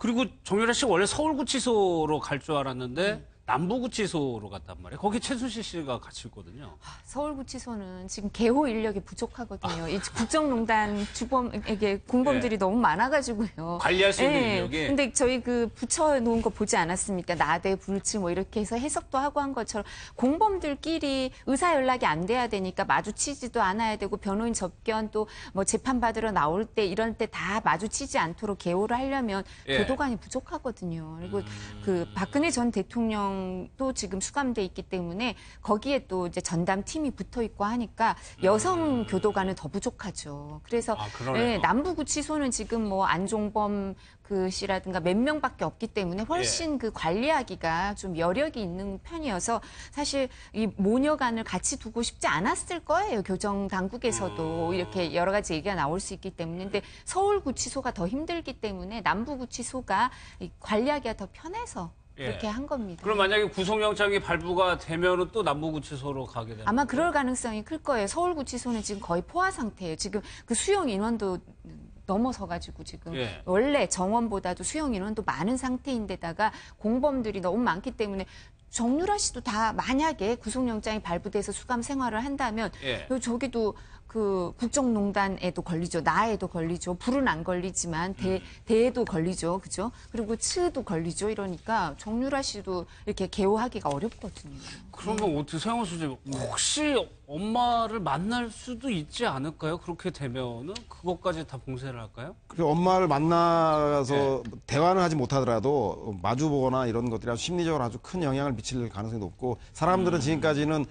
그리고 정유라 씨 원래 서울구치소로 갈 줄 알았는데 남부구치소로 갔단 말이에요. 거기 최순실 씨가 같이 있거든요. 서울구치소는 지금 개호 인력이 부족하거든요. 이 국정농단 주범에게 공범들이 너무 많아가지고요. 관리할 수 있는 인력이. 근데 저희 그 붙여놓은 거 보지 않았습니까? 나대, 불치 뭐 이렇게 해서 해석도 하고 한 것처럼 공범들끼리 의사 연락이 안 돼야 되니까 마주치지도 않아야 되고 변호인 접견 또 뭐 재판 받으러 나올 때 이런 때 다 마주치지 않도록 개호를 하려면 예. 교도관이 부족하거든요. 그리고 그 박근혜 전 대통령도 지금 수감돼 있기 때문에 거기에 또 이제 전담 팀이 붙어 있고 하니까 여성 교도관은 더 부족하죠. 그래서 그러네요. 남부구치소는 지금 뭐 안종범 그 씨라든가 몇 명밖에 없기 때문에 훨씬 그 관리하기가 좀 여력이 있는 편이어서 사실 이 모녀간을 같이 두고 싶지 않았을 거예요. 교정 당국에서도 이렇게 여러 가지 얘기가 나올 수 있기 때문에. 근데 서울구치소가 더 힘들기 때문에 남부구치소가 이 관리하기가 더 편해서 그렇게 한 겁니다. 그럼 만약에 구속영장이 발부가 되면은 또 남부구치소로 가게 되는 아마 그럴 가능성이 클 거예요. 서울구치소는 지금 거의 포화 상태예요. 지금 그 수용 인원도 넘어서가지고 지금 예. 원래 정원보다도 수용 인원도 많은 상태인데다가 공범들이 너무 많기 때문에 정유라 씨도 다 만약에 구속영장이 발부돼서 수감 생활을 한다면 예. 저기도 그 국정농단에도 걸리죠. 나에도 걸리죠. 불은 안 걸리지만 대에도 걸리죠. 그죠? 그리고 츠도 걸리죠. 이러니까 정유라 씨도 이렇게 개호하기가 어렵거든요. 그러면 어떻게 세영 수재 혹시 엄마를 만날 수도 있지 않을까요? 그렇게 되면은 그것까지 다 봉쇄를 할까요? 그 엄마를 만나서 대화는 하지 못하더라도 마주보거나 이런 것들이 아주 심리적으로 아주 큰 영향을 미칠 가능성이 높고 사람들은 지금까지는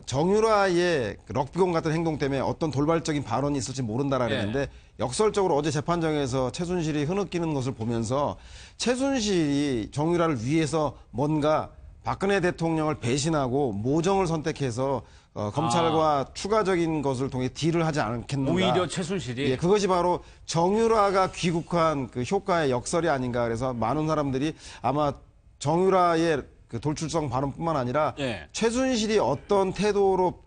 정유라의 럭비공 같은 행동 때문에 어떤 돌발적인 발언이 있을지 모른다라 그랬는데 역설적으로 어제 재판정에서 최순실이 흐느끼는 것을 보면서 최순실이 정유라를 위해서 뭔가 박근혜 대통령을 배신하고 모정을 선택해서 검찰과 추가적인 것을 통해 딜을 하지 않겠는가. 오히려 최순실이 예, 그것이 바로 정유라가 귀국한 그 효과의 역설이 아닌가. 그래서 많은 사람들이 아마 정유라의 그 돌출성 발언뿐만 아니라 예. 최순실이 어떤 태도로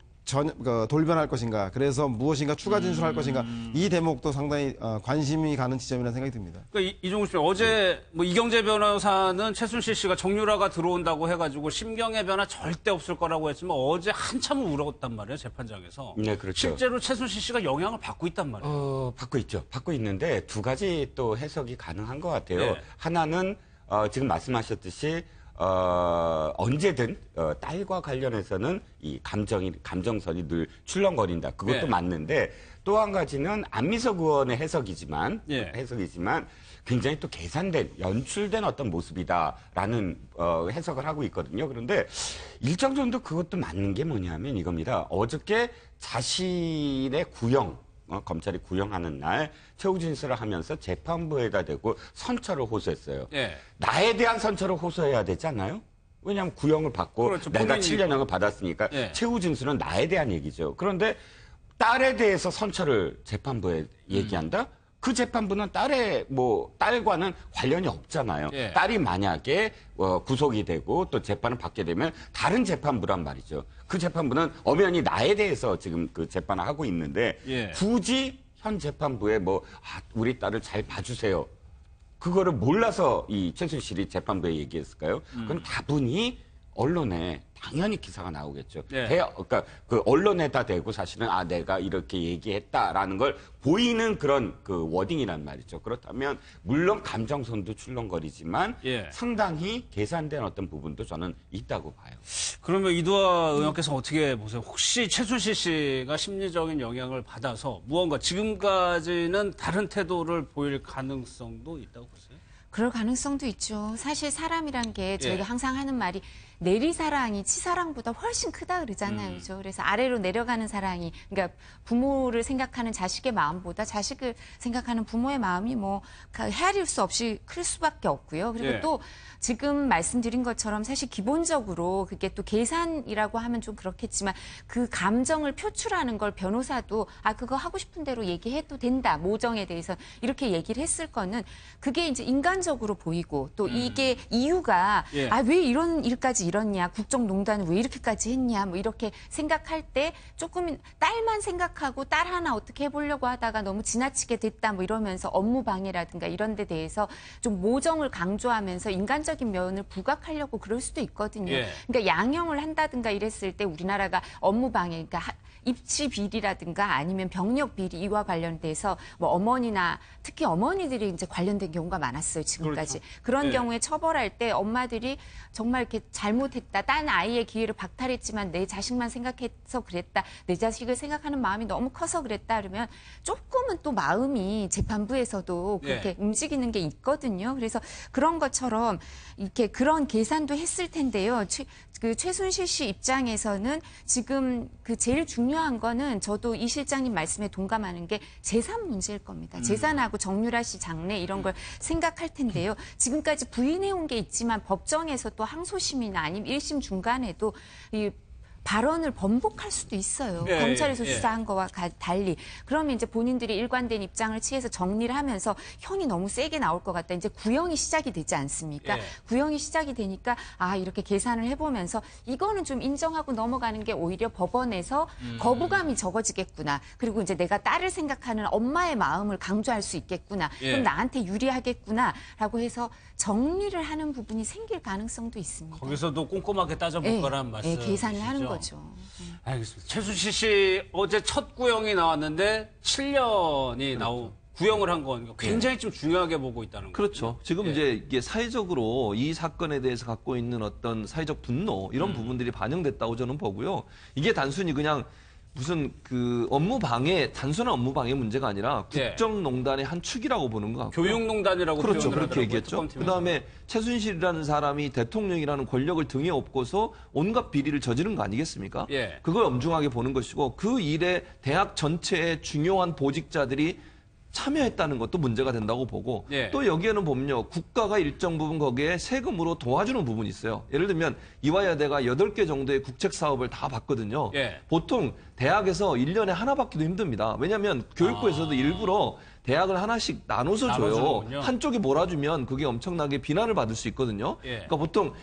돌변할 것인가. 그래서 무엇인가 추가 진술할 것인가. 이 대목도 상당히 관심이 가는 지점이라는 생각이 듭니다. 그러니까 이종우 씨 어제 뭐 이경재 변호사는 최순실 씨가 정유라가 들어온다고 해가지고 심경의 변화 절대 없을 거라고 했지만 어제 한참을 울었단 말이에요 재판장에서. 네, 그렇죠. 실제로 최순실 씨가 영향을 받고 있단 말이에요. 받고 있죠. 받고 있는데 두 가지 또 해석이 가능한 것 같아요. 네. 하나는 지금 말씀하셨듯이 언제든 딸과 관련해서는 이 감정선이 늘 출렁거린다. 그것도 네. 맞는데 또 한 가지는 안미석 의원의 해석이지만 예. 굉장히 또 계산된 연출된 어떤 모습이다라는 해석을 하고 있거든요. 그런데 일정 정도 그것도 맞는 게 뭐냐면 이겁니다. 어저께 자신의 구형 검찰이 구형하는 날 최후 진술을 하면서 재판부에다 대고 선처를 호소했어요. 예. 나에 대한 선처를 호소해야 되지 않나요? 왜냐하면 구형을 받고 그렇죠. 내가 본인이 7년형을 받았으니까 예. 최후 진술은 나에 대한 얘기죠. 그런데 딸에 대해서 선처를 재판부에 얘기한다? 그 재판부는 딸과는 관련이 없잖아요. 예. 딸이 만약에 구속이 되고 또 재판을 받게 되면 다른 재판부란 말이죠. 그 재판부는 엄연히 나에 대해서 지금 그 재판을 하고 있는데 예. 굳이 현 재판부에 우리 딸을 잘 봐주세요. 그거를 몰라서 이 최순실이 재판부에 얘기했을까요? 그건 다분히 언론에 당연히 기사가 나오겠죠. 네. 그러니까 그 언론에다 대고 사실은 내가 이렇게 얘기했다라는 걸 보이는 그런 그 워딩이란 말이죠. 그렇다면 물론 감정선도 출렁거리지만 예. 상당히 계산된 어떤 부분도 저는 있다고 봐요. 그러면 이두화 의원께서 어떻게 보세요? 혹시 최순실 씨가 심리적인 영향을 받아서 무언가 지금까지는 다른 태도를 보일 가능성도 있다고 보세요? 그럴 가능성도 있죠. 사실 사람이란 게 저희가 예. 항상 하는 말이 내리사랑이 치사랑보다 훨씬 크다 그러잖아요. 그죠? 그래서 아래로 내려가는 사랑이, 그러니까 부모를 생각하는 자식의 마음보다 자식을 생각하는 부모의 마음이 헤아릴 수 없이 클 수밖에 없고요. 그리고 예. 또 지금 말씀드린 것처럼 사실 기본적으로 그게 또 계산이라고 하면 좀 그렇겠지만 그 감정을 표출하는 걸 변호사도 그거 하고 싶은 대로 얘기해도 된다. 모정에 대해서 이렇게 얘기를 했을 거는 그게 이제 인간 인간적으로 보이고 또 이게 이유가 예. 아, 왜 이런 일까지 이렇냐, 국정농단을 왜 이렇게까지 했냐, 뭐 이렇게 생각할 때 조금 딸만 생각하고 딸 하나 어떻게 해보려고 하다가 너무 지나치게 됐다 뭐 이러면서 업무 방해라든가 이런 데 대해서 좀 모정을 강조하면서 인간적인 면을 부각하려고 그럴 수도 있거든요. 예. 그러니까 양형을 한다든가 이랬을 때 우리나라가 업무 방해, 그러니까 입시 비리라든가 아니면 병력 비리 이와 관련돼서 뭐 어머니나 특히 어머니들이 이제 관련된 경우가 많았어요, 지금까지. 그렇죠. 그런 네. 경우에 처벌할 때 엄마들이 정말 이렇게 잘못했다, 딴 아이의 기회를 박탈했지만 내 자식만 생각해서 그랬다, 내 자식을 생각하는 마음이 너무 커서 그랬다 그러면 조금은 또 마음이 재판부에서도 그렇게 네. 움직이는 게 있거든요. 그래서 그런 것처럼 이렇게 그런 계산도 했을 텐데요. 그 최순실 씨 입장에서는 지금 그 제일 중요한 거는 저도 이 실장님 말씀에 동감하는 게 재산 문제일 겁니다. 재산하고 정유라 씨 장래 이런 걸 생각할 텐데요. 지금까지 부인해온 게 있지만 법정에서 또 항소심이나 아니면 1심 중간에도 이 발언을 번복할 수도 있어요. 예, 검찰에서 예. 수사한 거와 달리. 그러면 이제 본인들이 일관된 입장을 취해서 정리를 하면서 형이 너무 세게 나올 것 같다. 이제 구형이 시작이 되지 않습니까? 예. 구형이 시작이 되니까 아, 이렇게 계산을 해보면서 이거는 좀 인정하고 넘어가는 게 오히려 법원에서 거부감이 적어지겠구나. 그리고 이제 내가 딸을 생각하는 엄마의 마음을 강조할 수 있겠구나. 예. 그럼 나한테 유리하겠구나라고 해서 정리를 하는 부분이 생길 가능성도 있습니다. 거기서도 꼼꼼하게 따져볼 예, 거란 말씀. 계산을 하는 거죠. 알겠습니다. 최순실 씨 어제 첫 구형이 나왔는데 7년이 구형을 한 건 굉장히 좀 중요하게 보고 있다는 거죠. 그렇죠. 지금 예. 이제 이게 사회적으로 이 사건에 대해서 갖고 있는 어떤 사회적 분노 이런 부분들이 반영됐다고 저는 보고요. 이게 단순히 그냥 무슨 그 단순한 업무 방해 문제가 아니라 예. 국정농단의 한 축이라고 보는 것 같고요. 교육농단이라고 그렇죠. 표현을 그렇게 하더라고요, 얘기했죠. 특검팀에서. 그다음에 최순실이라는 사람이 대통령이라는 권력을 등에 업고서 온갖 비리를 저지른 거 아니겠습니까? 예. 그걸 엄중하게 보는 것이고 그 일에 대학 전체의 중요한 보직자들이 참여했다는 것도 문제가 된다고 보고 예. 또 여기에는 보면요. 국가가 일정 부분 거기에 세금으로 도와주는 부분이 있어요. 예를 들면 이화여대가 8개 정도의 국책 사업을 다 받거든요. 예. 보통 대학에서 1년에 하나 받기도 힘듭니다. 왜냐하면 교육부에서도 일부러 대학을 하나씩 나눠서 줘요. 나눠주는군요. 한쪽이 몰아주면 그게 엄청나게 비난을 받을 수 있거든요. 예. 그러니까 보통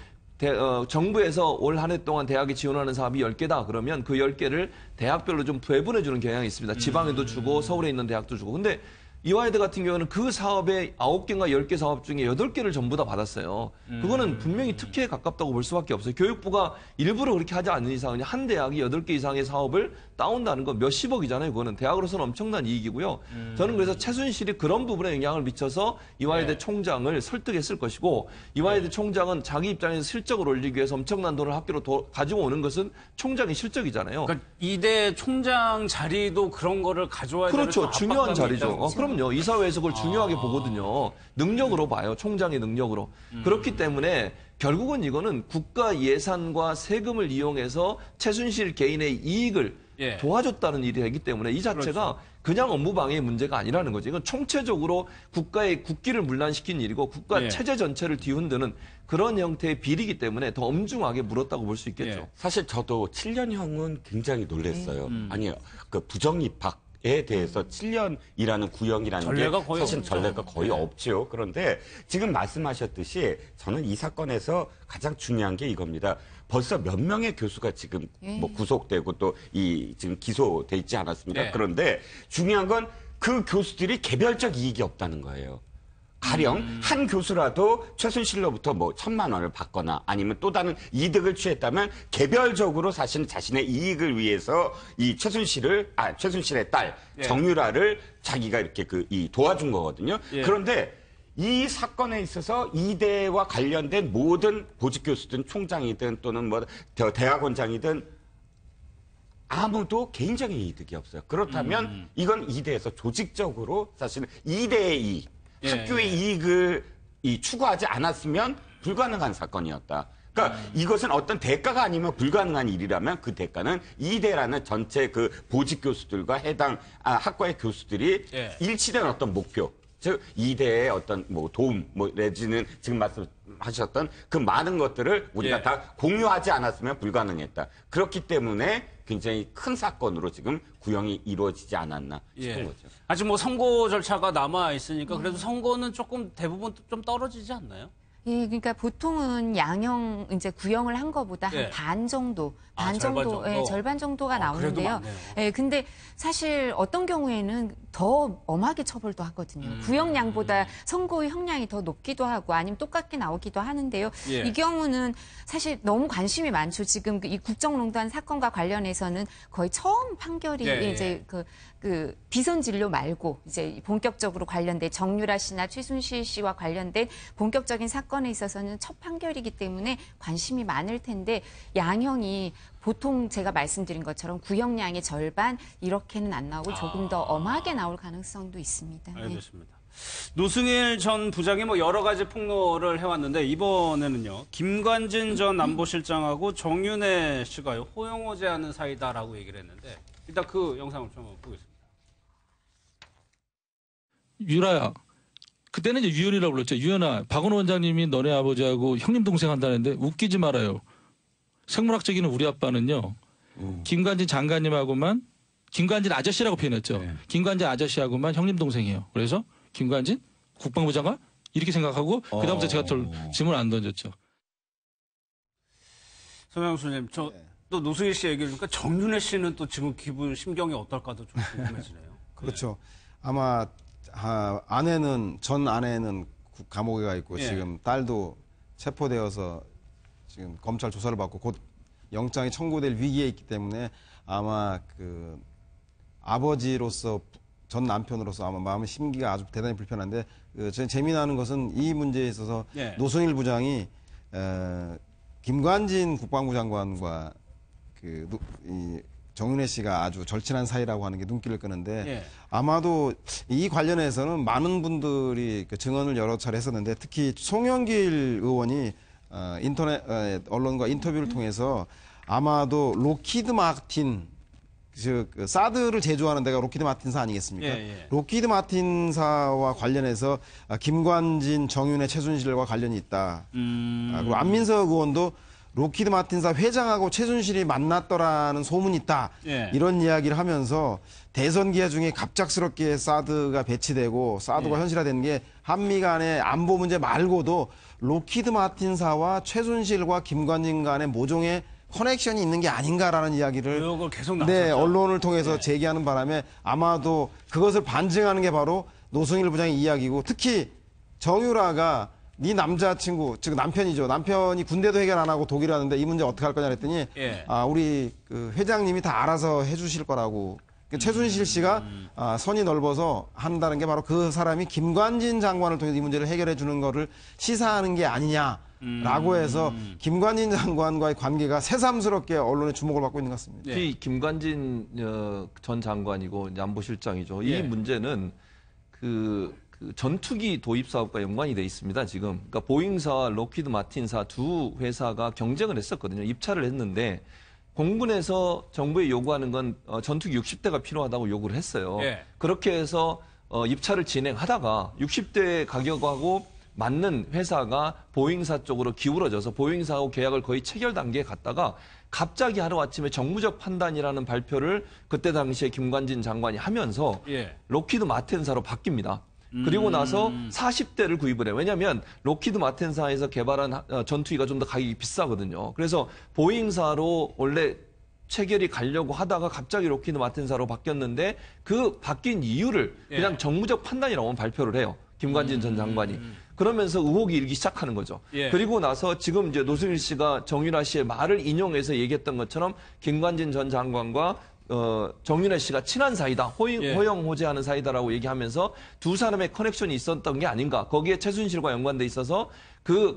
정부에서 올 한 해 동안 대학이 지원하는 사업이 10개다. 그러면 그 10개를 대학별로 좀 배분해 주는 경향이 있습니다. 지방에도 주고 서울에 있는 대학도 주고. 근데 이화여대 같은 경우는 그 사업에 9개인가 10개 사업 중에 8개를 전부 다 받았어요. 그거는 분명히 특혜에 가깝다고 볼 수밖에 없어요. 교육부가 일부러 그렇게 하지 않는 이상은 한 대학이 8개 이상의 사업을 따온다는 건 몇십억이잖아요. 그거는 대학으로서는 엄청난 이익이고요. 저는 그래서 최순실이 그런 부분에 영향을 미쳐서 이화여대 네. 총장을 설득했을 것이고 이화여대 총장은 자기 입장에서 실적을 올리기 위해서 엄청난 돈을 학교로 가지고 오는 것은 총장의 실적이잖아요. 그러니까 이대 총장 자리도 그런 거를 가져와야 되는 그렇죠. 좀 중요한 압박감이 자리죠. 있다는 거죠. 그럼요. 이 사회에서 그걸 중요하게 보거든요. 능력으로 봐요. 총장의 능력으로. 그렇기 때문에 결국은 이거는 국가 예산과 세금을 이용해서 최순실 개인의 이익을 예. 도와줬다는 일이 되기 때문에 이 자체가 그냥 업무 방해의 문제가 아니라는 거죠. 이건 총체적으로 국가의 국기를 문란시킨 일이고 국가 예. 체제 전체를 뒤흔드는 그런 형태의 비리이기 때문에 더 엄중하게 물었다고 볼 수 있겠죠. 예. 사실 저도 7년형은 굉장히 놀랐어요. 아니, 그 부정입학. 에 대해서 7년이라는 구형이라는 게 전례가 거의 사실 없죠. 전례가 거의 없죠. 그런데 지금 말씀하셨듯이 저는 이 사건에서 가장 중요한 게 이겁니다. 벌써 몇 명의 교수가 지금 뭐 구속되고 또 지금 기소돼 있지 않았습니까? 네. 그런데 중요한 건 그 교수들이 개별적 이익이 없다는 거예요. 가령 한 교수라도 최순실로부터 뭐 1,000만 원을 받거나 아니면 또 다른 이득을 취했다면 개별적으로 사실 자신의 이익을 위해서 이 최순실의 딸 예. 정유라를 자기가 이렇게 도와준 거거든요. 예. 그런데 이 사건에 있어서 이대와 관련된 모든 보직 교수든 총장이든 또는 뭐 대학원장이든 아무도 개인적인 이득이 없어요. 그렇다면 이건 이대에서 조직적으로 사실은 이대의 이익, 예, 학교의 이익을 추구하지 않았으면 불가능한 사건이었다. 그러니까 이것은 어떤 대가가 아니면 불가능한 일이라면 그 대가는 이대라는 전체 그 보직 교수들과 해당 학과의 교수들이 예. 일치된 어떤 목표, 즉 이대의 어떤 뭐 도움, 뭐 내지는 지금 말씀하셨던 그 많은 것들을 우리가 예. 다 공유하지 않았으면 불가능했다. 그렇기 때문에 굉장히 큰 사건으로 지금 구형이 이루어지지 않았나 싶은 거죠. 아직 뭐 선고 절차가 남아 있으니까 그래도 선고는 조금 대부분 좀 떨어지지 않나요? 예, 그러니까 보통은 양형 이제 구형을 한 거보다 예. 한 반 정도, 반 절반 정도, 정도? 예, 절반 정도가 그래도 나오는데요. 많네요. 예, 근데 사실 어떤 경우에는 더 엄하게 처벌도 하거든요. 구형량보다 선고의 형량이 더 높기도 하고 아니면 똑같게 나오기도 하는데요. 예. 이 경우는 사실 너무 관심이 많죠. 지금 이 국정농단 사건과 관련해서는 거의 처음 판결이 예, 예. 이제 그 비선 진료 말고 이제 본격적으로 관련된 정유라 씨나 최순실 씨와 관련된 본격적인 사건에 있어서는 첫 판결이기 때문에 관심이 많을 텐데 양형이 보통 제가 말씀드린 것처럼 구형량의 절반 이렇게는 안 나오고 조금 더 엄하게 나올 가능성도 있습니다. 네. 알겠습니다. 노승일 전 부장이 뭐 여러 가지 폭로를 해왔는데 이번에는요. 김관진 전 안보실장하고 정윤회 씨가요. 호영호제하는 사이다라고 얘기를 했는데 일단 그 영상을 좀 한번 보겠습니다. 유라야. 그때는 이제 유연이라고 불렀죠. 유연아, 박원호 원장님이 너네 아버지하고 형님 동생 한다는데 웃기지 말아요. 생물학적인 우리 아빠는요. 김관진 장관님하고만 김관진 아저씨라고 표현했죠. 네. 김관진 아저씨하고만 형님 동생이에요. 그래서 김관진 국방부 장관 이렇게 생각하고 그다음부터 제가 질문 안 던졌죠. 서명수님, 저 또 노승일 씨 얘기를 들으니까 정윤회 씨는 또 지금 기분 심경이 어떨까도 좀 궁금해지네요. 그렇죠. 아마 전 아내는 감옥에 가 있고 예. 지금 딸도 체포되어서 지금 검찰 조사를 받고 곧 영장이 청구될 위기에 있기 때문에 아마 그 아버지로서 전 남편으로서 아마 마음의 심기가 아주 대단히 불편한데 재미나는 것은 이 문제에 있어서 예. 노승일 부장이 김관진 국방부 장관과 이 정윤회 씨가 아주 절친한 사이라고 하는 게 눈길을 끄는데 예. 아마도 이 관련해서는 많은 분들이 그 증언을 여러 차례 했었는데 특히 송영길 의원이 인터넷 언론과 인터뷰를 통해서 아마도 로키드 마틴 그 사드를 제조하는 데가 로키드 마틴사 아니겠습니까? 예, 예. 로키드 마틴사와 관련해서 김관진, 정윤회, 최순실과 관련이 있다. 그리고 안민석 의원도 로키드 마틴사 회장하고 최순실이 만났더라는 소문이 있다. 예. 이런 이야기를 하면서 대선 기회 중에 갑작스럽게 사드가 배치되고 사드가 예. 현실화된 게 한미 간의 안보 문제 말고도 로키드 마틴사와 최순실과 김관진 간의 모종의 커넥션이 있는 게 아닌가라는 이야기를 의혹을 계속 나왔었죠. 네, 언론을 통해서 제기하는 바람에 아마도 그것을 반증하는 게 바로 노승일 부장의 이야기고 특히 정유라가 네 남자친구, 즉 남편이죠. 남편이 군대도 해결 안 하고 독일에 왔는데 이 문제 어떻게 할 거냐 그랬더니 예. 우리 그 회장님이 다 알아서 해주실 거라고. 최순실 씨가 선이 넓어서 한다는 게 바로 그 사람이 김관진 장관을 통해서 이 문제를 해결해 주는 거를 시사하는 게 아니냐라고 해서 김관진 장관과의 관계가 새삼스럽게 언론의 주목을 받고 있는 것 같습니다. 예. 이 김관진 전 장관이고 안보실장이죠. 예. 이 문제는 그 전투기 도입 사업과 연관이 돼 있습니다. 지금 그러니까 보잉사와 로키드 마틴사 두 회사가 경쟁을 했었거든요. 입찰을 했는데 공군에서 정부에 요구하는 건 전투기 60대가 필요하다고 요구를 했어요. 예. 그렇게 해서 입찰을 진행하다가 60대 가격하고 맞는 회사가 보잉사 쪽으로 기울어져서 보잉사하고 계약을 거의 체결 단계에 갔다가 갑자기 하루아침에 정무적 판단이라는 발표를 그때 당시에 김관진 장관이 하면서 예. 로키드 마틴사로 바뀝니다. 그리고 나서 40대를 구입을 해요. 왜냐하면 로키드 마틴사에서 개발한 전투기가 좀 더 가격이 비싸거든요. 그래서 보잉사로 원래 체결이 가려고 하다가 갑자기 로키드 마틴사로 바뀌었는데 그 바뀐 이유를 그냥 예. 정무적 판단이라고 발표를 해요. 김관진 전 장관이. 그러면서 의혹이 일기 시작하는 거죠. 예. 그리고 나서 지금 이제 노승일 씨가 정유라 씨의 말을 인용해서 얘기했던 것처럼 김관진 전 장관과 정윤회 씨가 친한 사이다, 호영호제하는 사이다라고 얘기하면서 두 사람의 커넥션이 있었던 게 아닌가. 거기에 최순실과 연관돼 있어서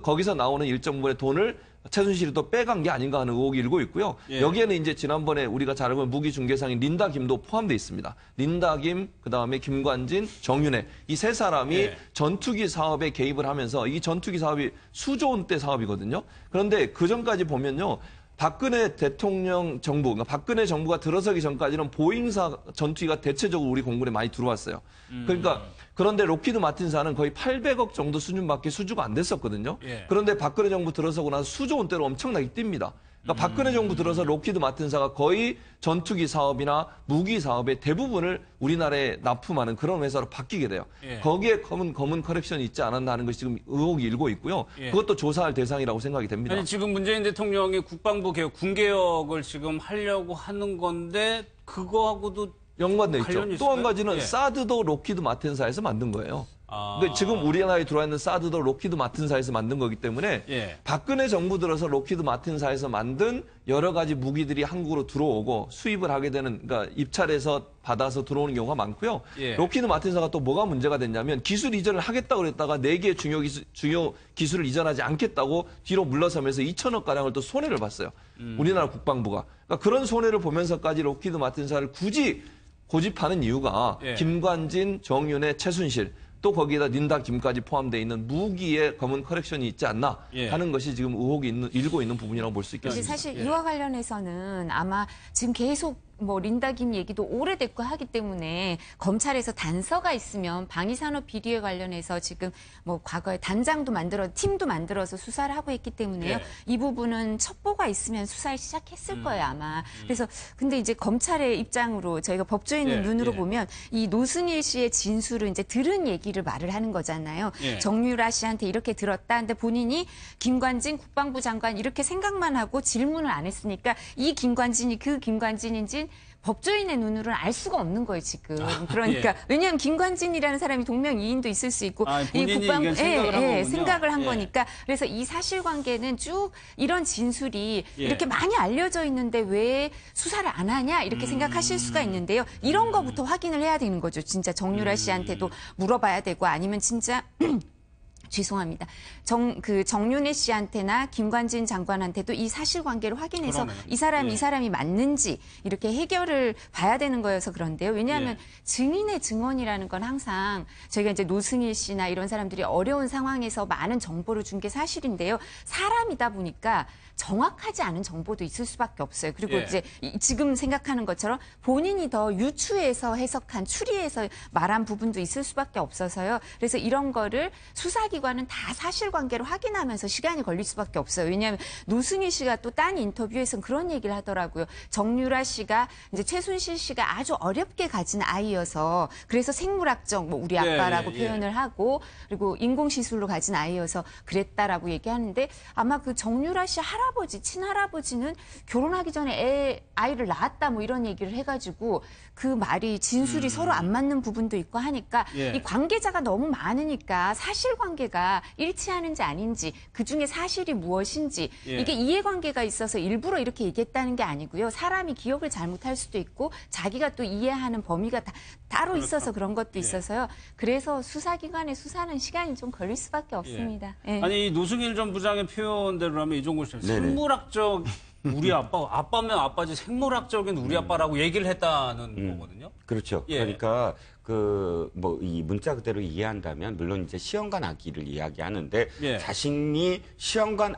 거기서 나오는 일정 부분의 돈을 최순실이 또 빼간 게 아닌가 하는 의혹이 일고 있고요. 예. 여기에는 이제 지난번에 우리가 잘 알고 있는 무기중개상인 린다 김도 포함되어 있습니다. 린다 김, 그다음에 김관진, 정윤회 이 세 사람이 예. 전투기 사업에 개입을 하면서 이 전투기 사업이 수조 원대 사업이거든요. 그런데 그 전까지 보면요. 박근혜 대통령 정부, 그러니까 박근혜 정부가 들어서기 전까지는 보잉사 전투기가 대체적으로 우리 공군에 많이 들어왔어요. 그러니까 그런데 로키드 마틴사는 거의 800억 정도 수준밖에 수주가 안 됐었거든요. 예. 그런데 박근혜 정부 들어서고 나서 수조 원대로 엄청나게 뜁니다. 그러니까 박근혜 정부 들어서 록히드 마틴사가 거의 전투기 사업이나 무기 사업의 대부분을 우리나라에 납품하는 그런 회사로 바뀌게 돼요. 예. 거기에 검은 커넥션이 있지 않았나 하는 것이 지금 의혹이 일고 있고요. 예. 그것도 조사할 대상이라고 생각이 됩니다. 아니, 지금 문재인 대통령이 국방부 개혁, 군개혁을 지금 하려고 하는 건데 그거하고도 연관돼 있죠. 관련이 또 한 있을까요? 가지는 예. 사드도 록히드 마틴사에서 만든 거예요. 아. 근데 지금 우리나라에 들어와 있는 사드도 록히드 마틴사에서 만든 거기 때문에 예. 박근혜 정부 들어서 록히드 마틴사에서 만든 여러 가지 무기들이 한국으로 들어오고 수입을 하게 되는, 그러니까 입찰해서 받아서 들어오는 경우가 많고요. 예. 록히드 마틴사가 또 뭐가 문제가 됐냐면 기술 이전을 하겠다고 그랬다가 4개의 중요 기술을 이전하지 않겠다고 뒤로 물러서면서 2천억 가량을 또 손해를 봤어요. 우리나라 국방부가. 그러니까 그런 손해를 보면서까지 록히드 마틴사를 굳이 고집하는 이유가 예. 김관진, 정윤회, 최순실 또 거기에다 린다 김까지 포함되어 있는 무기에 검은 커렉션이 있지 않나 예. 하는 것이 지금 의혹이 일고 있는 부분이라고 볼 수 근데 있겠습니다. 사실 예. 이와 관련해서는 아마 지금 계속 뭐 린다 김 얘기도 오래됐고 하기 때문에 검찰에서 단서가 있으면 방위산업 비리에 관련해서 지금 뭐 과거에 단장도 팀도 만들어서 수사를 하고 있기 때문에요. 예. 이 부분은 첩보가 있으면 수사를 시작했을 거예요, 아마. 그래서 근데 이제 검찰의 입장으로 저희가 법조인의 예, 눈으로 예. 보면 이 노승일 씨의 진술을 이제 들은 얘기를 말을 하는 거잖아요. 예. 정유라 씨한테 이렇게 들었다. 근데 본인이 김관진 국방부 장관 이렇게 생각만 하고 질문을 안 했으니까 이 김관진이 그 김관진인지 법조인의 눈으로는 알 수가 없는 거예요, 지금. 그러니까 왜냐하면 김관진이라는 사람이 동명이인도 있을 수 있고 본인이 이건 생각을 한 거군요. 생각을 한 예. 거니까 그래서 이 사실관계는 쭉 이런 진술이 예. 이렇게 많이 알려져 있는데 왜 수사를 안 하냐 이렇게 생각하실 수가 있는데요. 이런 거부터 확인을 해야 되는 거죠. 진짜 정유라 씨한테도 물어봐야 되고 아니면 진짜 죄송합니다. 정윤혜 씨한테나 김관진 장관한테도 이 사실관계를 확인해서 그러네요. 이 사람이 맞는지 이렇게 해결을 봐야 되는 거여서 그런데요. 왜냐하면 예. 증인의 증언이라는 건 항상 저희가 이제 노승일 씨나 이런 사람들이 어려운 상황에서 많은 정보를 준 게 사실인데요. 사람이다 보니까 정확하지 않은 정보도 있을 수밖에 없어요. 그리고 예. 이제 지금 생각하는 것처럼 본인이 더 유추해서 해석한 추리해서 말한 부분도 있을 수밖에 없어서요. 그래서 이런 거를 수사기관은 다 사실관계를 확인하면서 시간이 걸릴 수밖에 없어요. 왜냐하면 노승일 씨가 또 딴 인터뷰에서는 그런 얘기를 하더라고요. 정유라 씨가 이제 최순실 씨가 아주 어렵게 가진 아이여서 그래서 생물학적 뭐 우리 아빠라고 예, 예. 표현을 하고 그리고 인공시술로 가진 아이여서 그랬다라고 얘기하는데 아마 그 정유라 씨 친할아버지는 결혼하기 전에 아이를 낳았다 뭐 이런 얘기를 해가지고 그 말이 진술이 서로 안 맞는 부분도 있고 하니까 예. 이 관계자가 너무 많으니까 사실관계가 일치하는지 아닌지 그중에 사실이 무엇인지 예. 이게 이해관계가 있어서 일부러 이렇게 얘기했다는 게 아니고요. 사람이 기억을 잘못할 수도 있고 자기가 또 이해하는 범위가 따로 있어서 그런 것도 있어서요. 그래서 수사기관의 수사는 시간이 좀 걸릴 수밖에 없습니다. 예. 아니, 이 노승일 전 부장의 표현대로라면 이종걸 씨, 네네. 생물학적 우리 아빠면 아빠지 생물학적인 우리 아빠라고 얘기를 했다는 거거든요. 그렇죠. 예. 그러니까 이 문자 그대로 이해한다면 물론 이제 시험관 아기를 이야기하는데 예. 자신이 시험관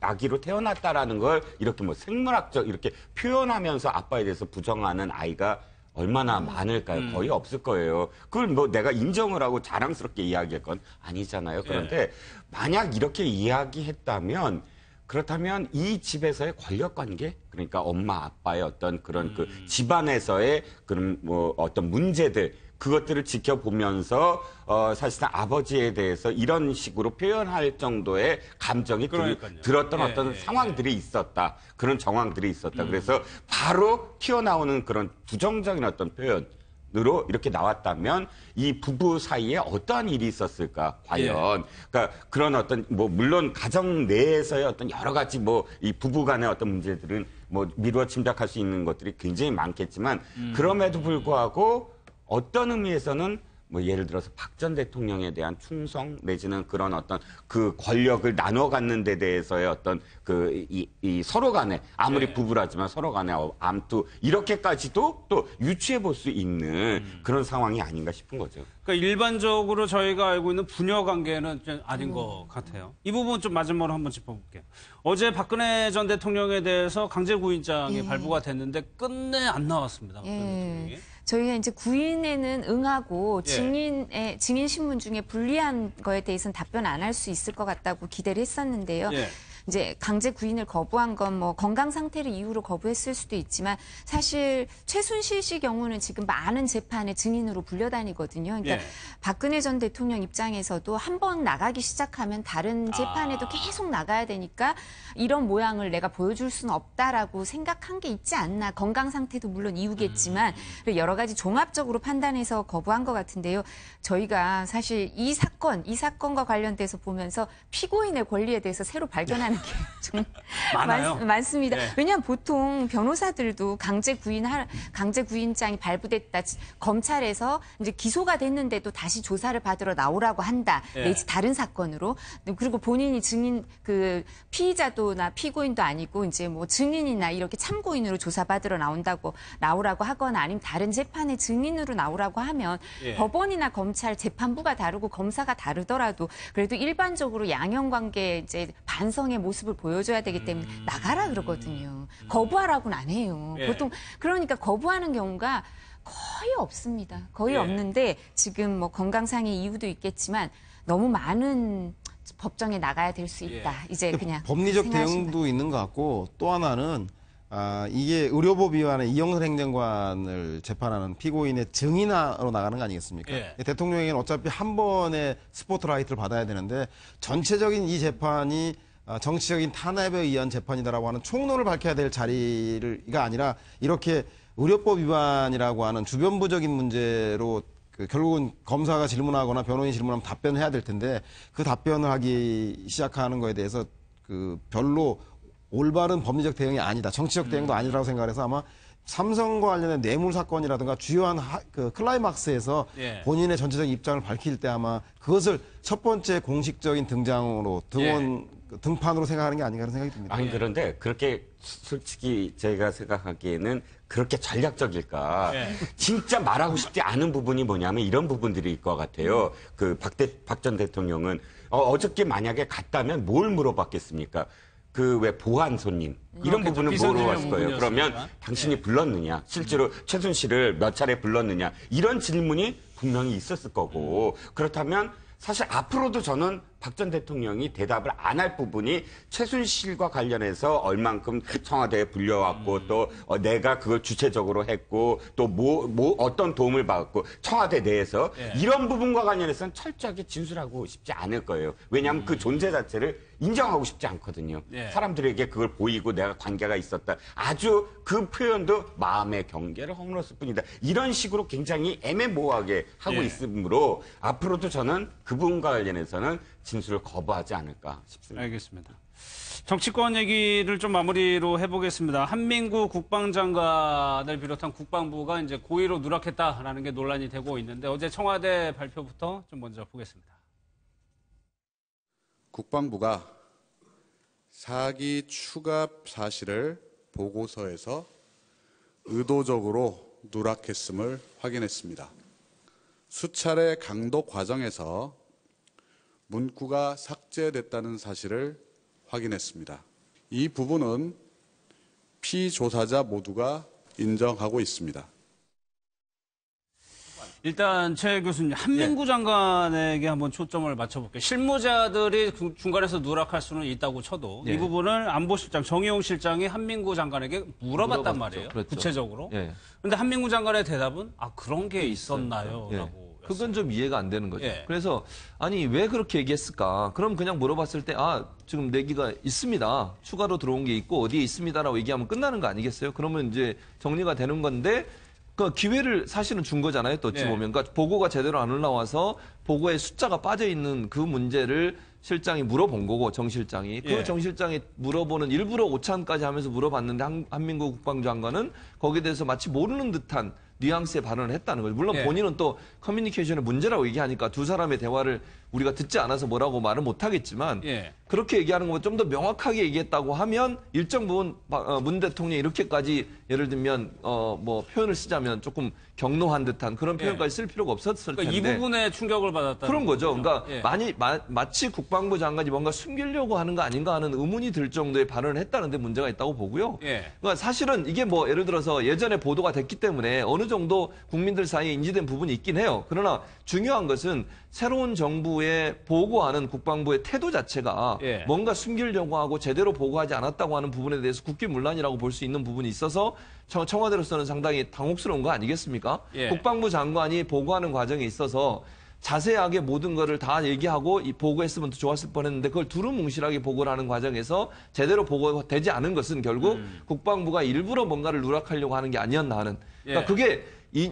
아기로 태어났다라는 걸 이렇게 뭐 생물학적 이렇게 표현하면서 아빠에 대해서 부정하는 아이가 얼마나 많을까요? 거의 없을 거예요. 그걸 뭐 내가 인정을 하고 자랑스럽게 이야기할 건 아니잖아요. 그런데 만약 이렇게 이야기했다면 그렇다면 이 집에서의 권력 관계, 그러니까 엄마 아빠의 어떤 그런 그 집안에서의 그런 뭐 어떤 문제들, 그것들을 지켜보면서 사실상 아버지에 대해서 이런 식으로 표현할 정도의 감정이 그러니까요. 들었던 예, 어떤 예, 상황들이 있었다. 그런 정황들이 있었다. 그래서 바로 튀어나오는 그런 부정적인 어떤 표현으로 이렇게 나왔다면 이 부부 사이에 어떠한 일이 있었을까 과연. 그러니까 그런 어떤 뭐 물론 가정 내에서의 어떤 여러 가지 뭐 이 부부 간의 어떤 문제들은 뭐 미루어 짐작할 수 있는 것들이 굉장히 많겠지만 그럼에도 불구하고 어떤 의미에서는 뭐 예를 들어서 박 전 대통령에 대한 충성 내지는 그런 어떤 그 권력을 나눠 갖는 데 대해서의 어떤 이 서로 간에 아무리 부부라지만 서로 간에 암투 이렇게까지도 또 유추해 볼 수 있는 그런 상황이 아닌가 싶은 거죠. 그러니까 일반적으로 저희가 알고 있는 부녀 관계는 좀 아닌 것 같아요. 이 부분 좀 마지막으로 한번 짚어볼게요. 어제 박근혜 전 대통령에 대해서 강제구인장이 발부가 됐는데 끝내 안 나왔습니다. 박근혜 대통령이. 저희가 이제 구인에는 응하고 예. 증인 신문 중에 불리한 거에 대해서는 답변 안 할 수 있을 것 같다고 기대를 했었는데요. 예. 이제 강제 구인을 거부한 건 뭐 건강 상태를 이유로 거부했을 수도 있지만 사실 최순실 씨 경우는 지금 많은 재판의 증인으로 불려다니거든요. 그러니까 예. 박근혜 전 대통령 입장에서도 한 번 나가기 시작하면 다른 재판에도 계속 나가야 되니까 이런 모양을 내가 보여줄 수는 없다라고 생각한 게 있지 않나. 건강 상태도 물론 이유겠지만 여러 가지 종합적으로 판단해서 거부한 것 같은데요. 저희가 사실 이 사건과 관련돼서 보면서 피고인의 권리에 대해서 새로 발견하는 게 좀 많아요. 많습니다. 네. 왜냐하면 보통 변호사들도 강제 구인장이 발부됐다. 검찰에서 이제 기소가 됐는데도 다시 조사를 받으러 나오라고 한다. 예. 내지 다른 사건으로. 그리고 본인이 증인 그 피의자도나 피고인도 아니고 이제 뭐 증인이나 이렇게 참고인으로 조사받으러 나오라고 하거나 아니면 다른 재판의 증인으로 나오라고 하면 예. 법원이나 검찰 재판부가 다르고 검사가 다르더라도 그래도 일반적으로 양형 관계 이제 반성의 모습을 보여줘야 되기 때문에 나가라 그러거든요. 거부하라고는 안 해요. 예. 보통 그러니까 거부하는 경우가 거의 없습니다. 거의 예. 없는데 지금 뭐 건강상의 이유도 있겠지만 너무 많은 법정에 나가야 될 수 있다. 이제 그냥 법리적 생각하시면 대응도 있는 것 같고 또 하나는 이게 의료법 위반의 이영선 행정관을 재판하는 피고인의 증인으로 나가는 거 아니겠습니까? 예. 대통령에게는 어차피 한 번의 스포트라이트를 받아야 되는데 전체적인 이 재판이 정치적인 탄압에 의한 재판이다라고 하는 총론을 밝혀야 될 자리가 아니라 이렇게 의료법 위반이라고 하는 주변부적인 문제로 결국은 검사가 질문하거나 변호인이 질문하면 답변을 해야 될 텐데 그 답변을 하기 시작하는 거에 대해서 별로 올바른 법리적 대응이 아니다. 정치적 대응도 아니라고 생각해서 아마 삼성과 관련된 뇌물 사건이라든가 주요한 클라이막스에서 예. 본인의 전체적인 입장을 밝힐 때 아마 그것을 첫 번째 공식적인 등장으로 등판으로 생각하는 게 아닌가 하는 생각이 듭니다. 아니 그런데 그렇게 솔직히 제가 생각하기에는 그렇게 전략적일까? 예. 진짜 말하고 싶지 않은 부분이 뭐냐면 이런 부분들일 것 같아요. 박 전 대통령은 어저께 만약에 갔다면 뭘 물어봤겠습니까? 왜 보안 손님 이런 그렇겠죠. 부분을 비서진의 물어봤을 거예요. 부분이었으니까. 그러면 당신이 불렀느냐? 실제로 최순실을 몇 차례 불렀느냐? 이런 질문이 분명히 있었을 거고 그렇다면 사실 앞으로도 저는 박 전 대통령이 대답을 안 할 부분이 최순실과 관련해서 얼만큼 청와대에 불려왔고 또 내가 그걸 주체적으로 했고 또 어떤 도움을 받았고 청와대 내에서 예. 이런 부분과 관련해서는 철저하게 진술하고 싶지 않을 거예요. 왜냐하면 그 존재 자체를 인정하고 싶지 않거든요. 예. 사람들에게 그걸 보이고 내가 관계가 있었다. 아주 그 표현도 마음의 경계를 허물었을 뿐이다. 이런 식으로 굉장히 애매모호하게 하고 예. 있으므로 앞으로도 저는 그 부분과 관련해서는 진술을 거부하지 않을까 싶습니다. 알겠습니다. 정치권 얘기를 좀 마무리로 해보겠습니다. 한민구 국방장관을 비롯한 국방부가 이제 고의로 누락했다라는 게 논란이 되고 있는데 어제 청와대 발표부터 좀 먼저 보겠습니다. 국방부가 사기 추가 사실을 보고서에서 의도적으로 누락했음을 확인했습니다. 수차례 강도 과정에서 문구가 삭제됐다는 사실을 확인했습니다. 이 부분은 피조사자 모두가 인정하고 있습니다. 일단 최 교수님, 한민구 장관에게 한번 초점을 맞춰볼게요. 실무자들이 중간에서 누락할 수는 있다고 쳐도 이 부분을 안보실장 정의용 실장이 한민구 장관에게 물어봤단 말이에요. 그렇죠. 구체적으로. 예. 그런데 한민구 장관의 대답은 그런 게 있었나요? 예. 라고. 그건 좀 이해가 안 되는 거죠. 예. 그래서 아니 왜 그렇게 얘기했을까? 그럼 그냥 물어봤을 때 지금 내기가 있습니다. 추가로 들어온 게 있고 어디에 있습니다라고 얘기하면 끝나는 거 아니겠어요? 그러면 이제 정리가 되는 건데 그 기회를 사실은 준 거잖아요. 또 어찌 예. 보면 그러니까 보고가 제대로 안 올라와서 보고에 숫자가 빠져 있는 그 문제를 실장이 물어본 거고 정 실장이 그 예. 정 실장이 물어보는 일부러 오찬까지 하면서 물어봤는데 한민구 국방장관은 거기에 대해서 마치 모르는 듯한 뉘앙스의 발언을 했다는 거죠. 물론 예. 본인은 또 커뮤니케이션의 문제라고 얘기하니까 두 사람의 대화를 우리가 듣지 않아서 뭐라고 말은 못하겠지만 예. 그렇게 얘기하는 것보다 좀 더 명확하게 얘기했다고 하면 일정 부분 문 대통령이 이렇게까지 예를 들면 뭐 표현을 쓰자면 조금 경노한 듯한 그런 표현까지 쓸 필요가 없었을 텐데. 그러니까 이 부분에 충격을 받았다. 그런 거죠. 그러니까 예. 마치 국방부 장관이 뭔가 숨기려고 하는 거 아닌가 하는 의문이 들 정도의 발언을 했다는데 문제가 있다고 보고요. 예. 그러니까 사실은 이게 뭐 예를 들어서 예전에 보도가 됐기 때문에 어느 정도 국민들 사이에 인지된 부분이 있긴 해요. 그러나 중요한 것은 새로운 정부에 보고하는 국방부의 태도 자체가 예. 뭔가 숨기려고 하고 제대로 보고하지 않았다고 하는 부분에 대해서 국기문란이라고 볼 수 있는 부분이 있어서 청와대로서는 상당히 당혹스러운 거 아니겠습니까? 예. 국방부 장관이 보고하는 과정에 있어서 자세하게 모든 거를 다 얘기하고 이 보고했으면 더 좋았을 뻔했는데 그걸 두루뭉실하게 보고를 하는 과정에서 제대로 보고되지 않은 것은 결국 국방부가 일부러 뭔가를 누락하려고 하는 게 아니었나 하는. 그러니까 예. 그게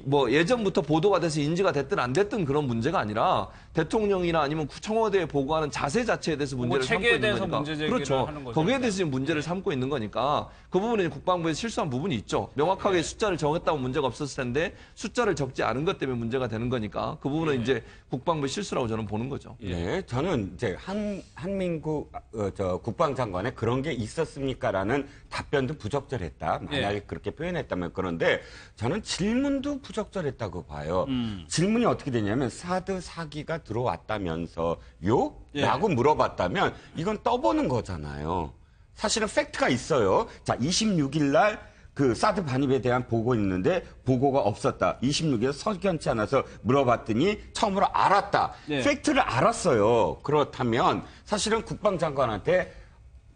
뭐 예전부터 보도가 돼서 인지가 됐든 안 됐든 그런 문제가 아니라 대통령이나 아니면 청와대에 보고하는 자세 자체에 대해서 문제를 삼고 체계에 있는 대해서 거니까. 문제 제기를 그렇죠. 하는 거죠. 거기에 대해서 지금 문제를 삼고 있는 거니까 그 부분에 국방부에 실수한 부분이 있죠. 명확하게 숫자를 정했다고 문제가 없었을 텐데 숫자를 적지 않은 것 때문에 문제가 되는 거니까 그 부분은 이제 국방부의 실수라고 저는 보는 거죠. 네, 저는 이제 한민국 국방장관에 그런 게 있었습니까라는 답변도 부적절했다. 만약에 그렇게 표현했다면 그런데 저는 질문도 부적절했다고 봐요. 질문이 어떻게 되냐면 사드 사기가 들어왔다면서요? 라고 물어봤다면 이건 떠보는 거잖아요. 사실은 팩트가 있어요. 자, 26일 날 그 사드 반입에 대한 보고 있는데 보고가 없었다. 26일 석연치 않아서 물어봤더니 처음으로 알았다. 네. 팩트를 알았어요. 그렇다면 사실은 국방장관한테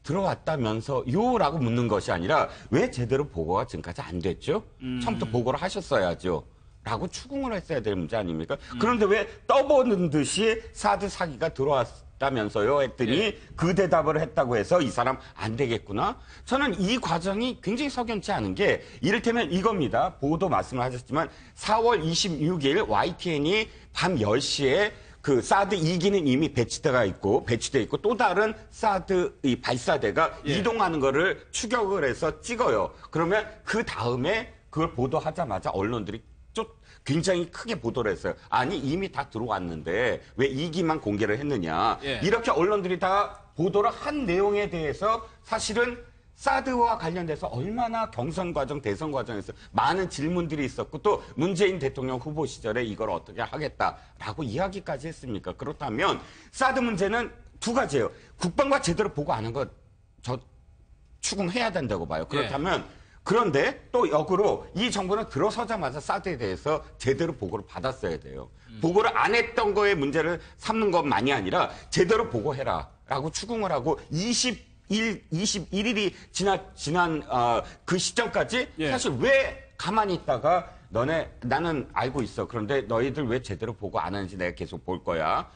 들어왔다면서요라고 묻는 것이 아니라 왜 제대로 보고가 지금까지 안 됐죠? 처음부터 보고를 하셨어야죠. 라고 추궁을 했어야 될 문제 아닙니까? 그런데 왜 떠보는 듯이 사드 사기가 들어왔다면서요 했더니 그 대답을 했다고 해서 이 사람 안 되겠구나? 저는 이 과정이 굉장히 석연치 않은 게 이를테면 이겁니다. 보도 말씀을 하셨지만 4월 26일 YTN이 밤 10시에 그 사드 2기는 이미 배치돼 있고 또 다른 사드 이 발사대가 이동하는 거를 추격을 해서 찍어요. 그러면 그 다음에 그걸 보도하자마자 언론들이 굉장히 크게 보도를 했어요. 아니 이미 다 들어왔는데 왜 2기만 공개를 했느냐. 이렇게 언론들이 다 보도를 한 내용에 대해서 사실은 사드와 관련돼서 얼마나 경선 과정, 대선 과정에서 많은 질문들이 있었고 또 문재인 대통령 후보 시절에 이걸 어떻게 하겠다라고 이야기까지 했습니까? 그렇다면 사드 문제는 두 가지예요. 국방과 제대로 보고 안 한 거 저 추궁해야 된다고 봐요. 그렇다면 그런데 또 역으로 이 정부는 들어서자마자 사드에 대해서 제대로 보고를 받았어야 돼요. 보고를 안 했던 거에 문제를 삼는 것만이 아니라 제대로 보고해라라고 추궁을 하고 21일이 지난 그 시점까지 사실 왜 가만히 있다가 나는 알고 있어. 그런데 너희들 왜 제대로 보고 안 하는지 내가 계속 볼 거야.